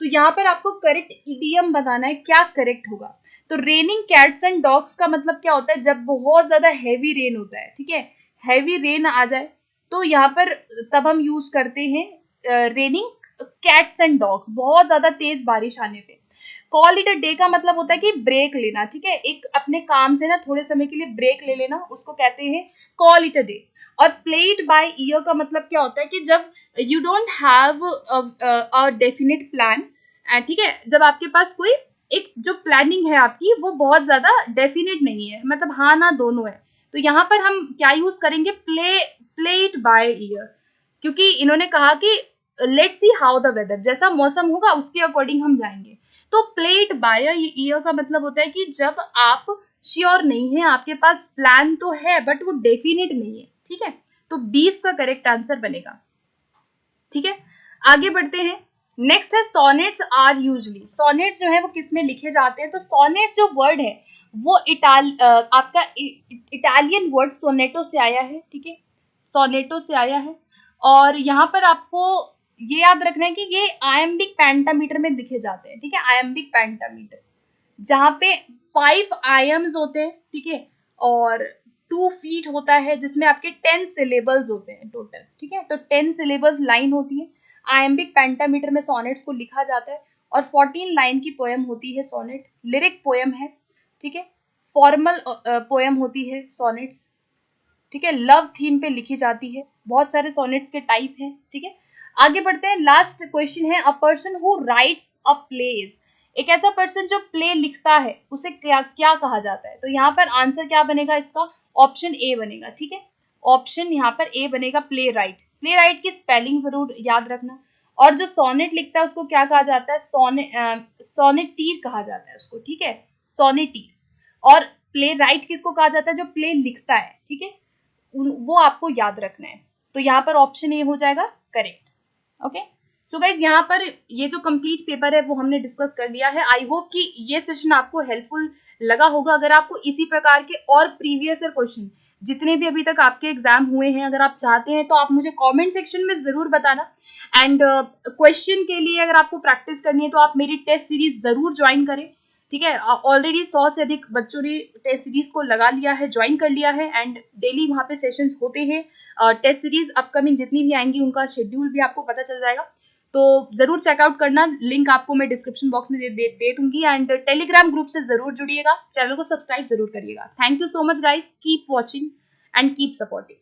तो यहाँ पर आपको करेक्ट इडियम बताना है, क्या करेक्ट होगा. तो रेनिंग कैट्स एंड डॉग्स का मतलब क्या होता है, जब बहुत ज्यादा हैवी रेन होता है, ठीक है, हैवी रेन आ जाए तो यहाँ पर तब हम यूज करते हैं रेनिंग कैट्स एंड डॉग्स, बहुत ज्यादा तेज बारिश आने पे. कॉल इट अ डे का मतलब होता है कि ब्रेक लेना, ठीक है, एक अपने काम से ना थोड़े समय के लिए ब्रेक ले लेना, उसको कहते हैं कॉल इट अ डे. और प्ले इट बाय ईयर का मतलब क्या होता है कि जब you don't have a definite plan, ठीक है, जब आपके पास कोई एक जो प्लानिंग है आपकी वो बहुत ज्यादा डेफिनेट नहीं है, मतलब हाँ ना दोनों है, तो यहाँ पर हम क्या यूज करेंगे, प्ले इट बाय ईयर, क्योंकि इन्होंने कहा कि let's see how the weather, जैसा मौसम होगा उसके अकॉर्डिंग हम जाएंगे. तो प्ले इट बाय ईयर का मतलब होता है कि जब आप श्योर नहीं है, आपके पास प्लान तो है बट वो डेफिनेट नहीं है, ठीक है, तो 20 का करेक्ट आंसर बनेगा. ठीक है, आगे बढ़ते हैं. नेक्स्ट है सोनेट्स आर यूजली. सोनेट जो है वो किस में लिखे जाते हैं, तो सोनेट जो वर्ड है वो आपका इटालियन वर्ड सोनेटो से आया है, ठीक है, सोनेटो से आया है. और यहाँ पर आपको ये याद रखना है कि ये आयम्बिक पेंटामीटर में लिखे जाते हैं, ठीक है, आयम्बिक पेंटामीटर जहाँ पे 5 आयम्स होते हैं, ठीक है, और 2 फीट होता है जिसमें आपके 10 सिलेबल्स होते हैं टोटल, ठीक है, तो 10 सिलेबल्स लाइन होती है. आयम्बिक पेंटामीटर में सोनेट्स को लिखा जाता है और 14 लाइन की पोएम होती है सोनेट, लिरिक पोएम है, ठीक है, फॉर्मल पोएम होती है सोनेट्स, ठीक है, लव थीम पे लिखी जाती है. बहुत सारे सोनेट्स के टाइप हैं, ठीक है. आगे बढ़ते हैं. लास्ट क्वेश्चन है, a person who writes a pledge. एक ऐसा पर्सन जो प्ले लिखता है उसे क्या क्या कहा जाता है, तो यहाँ पर आंसर क्या बनेगा इसका, ऑप्शन ए बनेगा, ठीक है, ऑप्शन यहाँ पर ए बनेगा, प्ले राइट. प्ले राइट की स्पेलिंग जरूर याद रखना. और जो सोनेट लिखता है उसको क्या कहा जाता है, सोनेटीर कहा जाता है उसको, ठीक है, सोनेटीर. और प्ले राइट किसको कहा जाता है, जो प्ले लिखता है, ठीक है, वो आपको याद रखना है. तो यहाँ पर ऑप्शन ए हो जाएगा करेक्ट. ओके, सो गाइज यहाँ पर ये जो कंप्लीट पेपर है वो हमने डिस्कस कर लिया है. आई होप कि ये सेशन आपको हेल्पफुल लगा होगा. अगर आपको इसी प्रकार के और प्रीवियस ईयर क्वेश्चन जितने भी अभी तक आपके एग्जाम हुए हैं अगर आप चाहते हैं तो आप मुझे कमेंट सेक्शन में जरूर बताना. एंड क्वेश्चन के लिए अगर आपको प्रैक्टिस करनी है तो आप मेरी टेस्ट सीरीज जरूर ज्वाइन करें, ठीक है. ऑलरेडी 100 से अधिक बच्चों ने टेस्ट सीरीज को लगा लिया है, ज्वाइन कर लिया है, एंड डेली वहाँ पे सेशंस होते हैं. टेस्ट सीरीज अपकमिंग जितनी भी आएंगी उनका शेड्यूल भी आपको पता चल जाएगा, तो जरूर चेकआउट करना. लिंक आपको मैं डिस्क्रिप्शन बॉक्स में दे दूंगी. एंड टेलीग्राम ग्रुप से जरूर जुड़िएगा, चैनल को सब्सक्राइब जरूर करिएगा. Thank you so much guys, keep watching and keep supporting.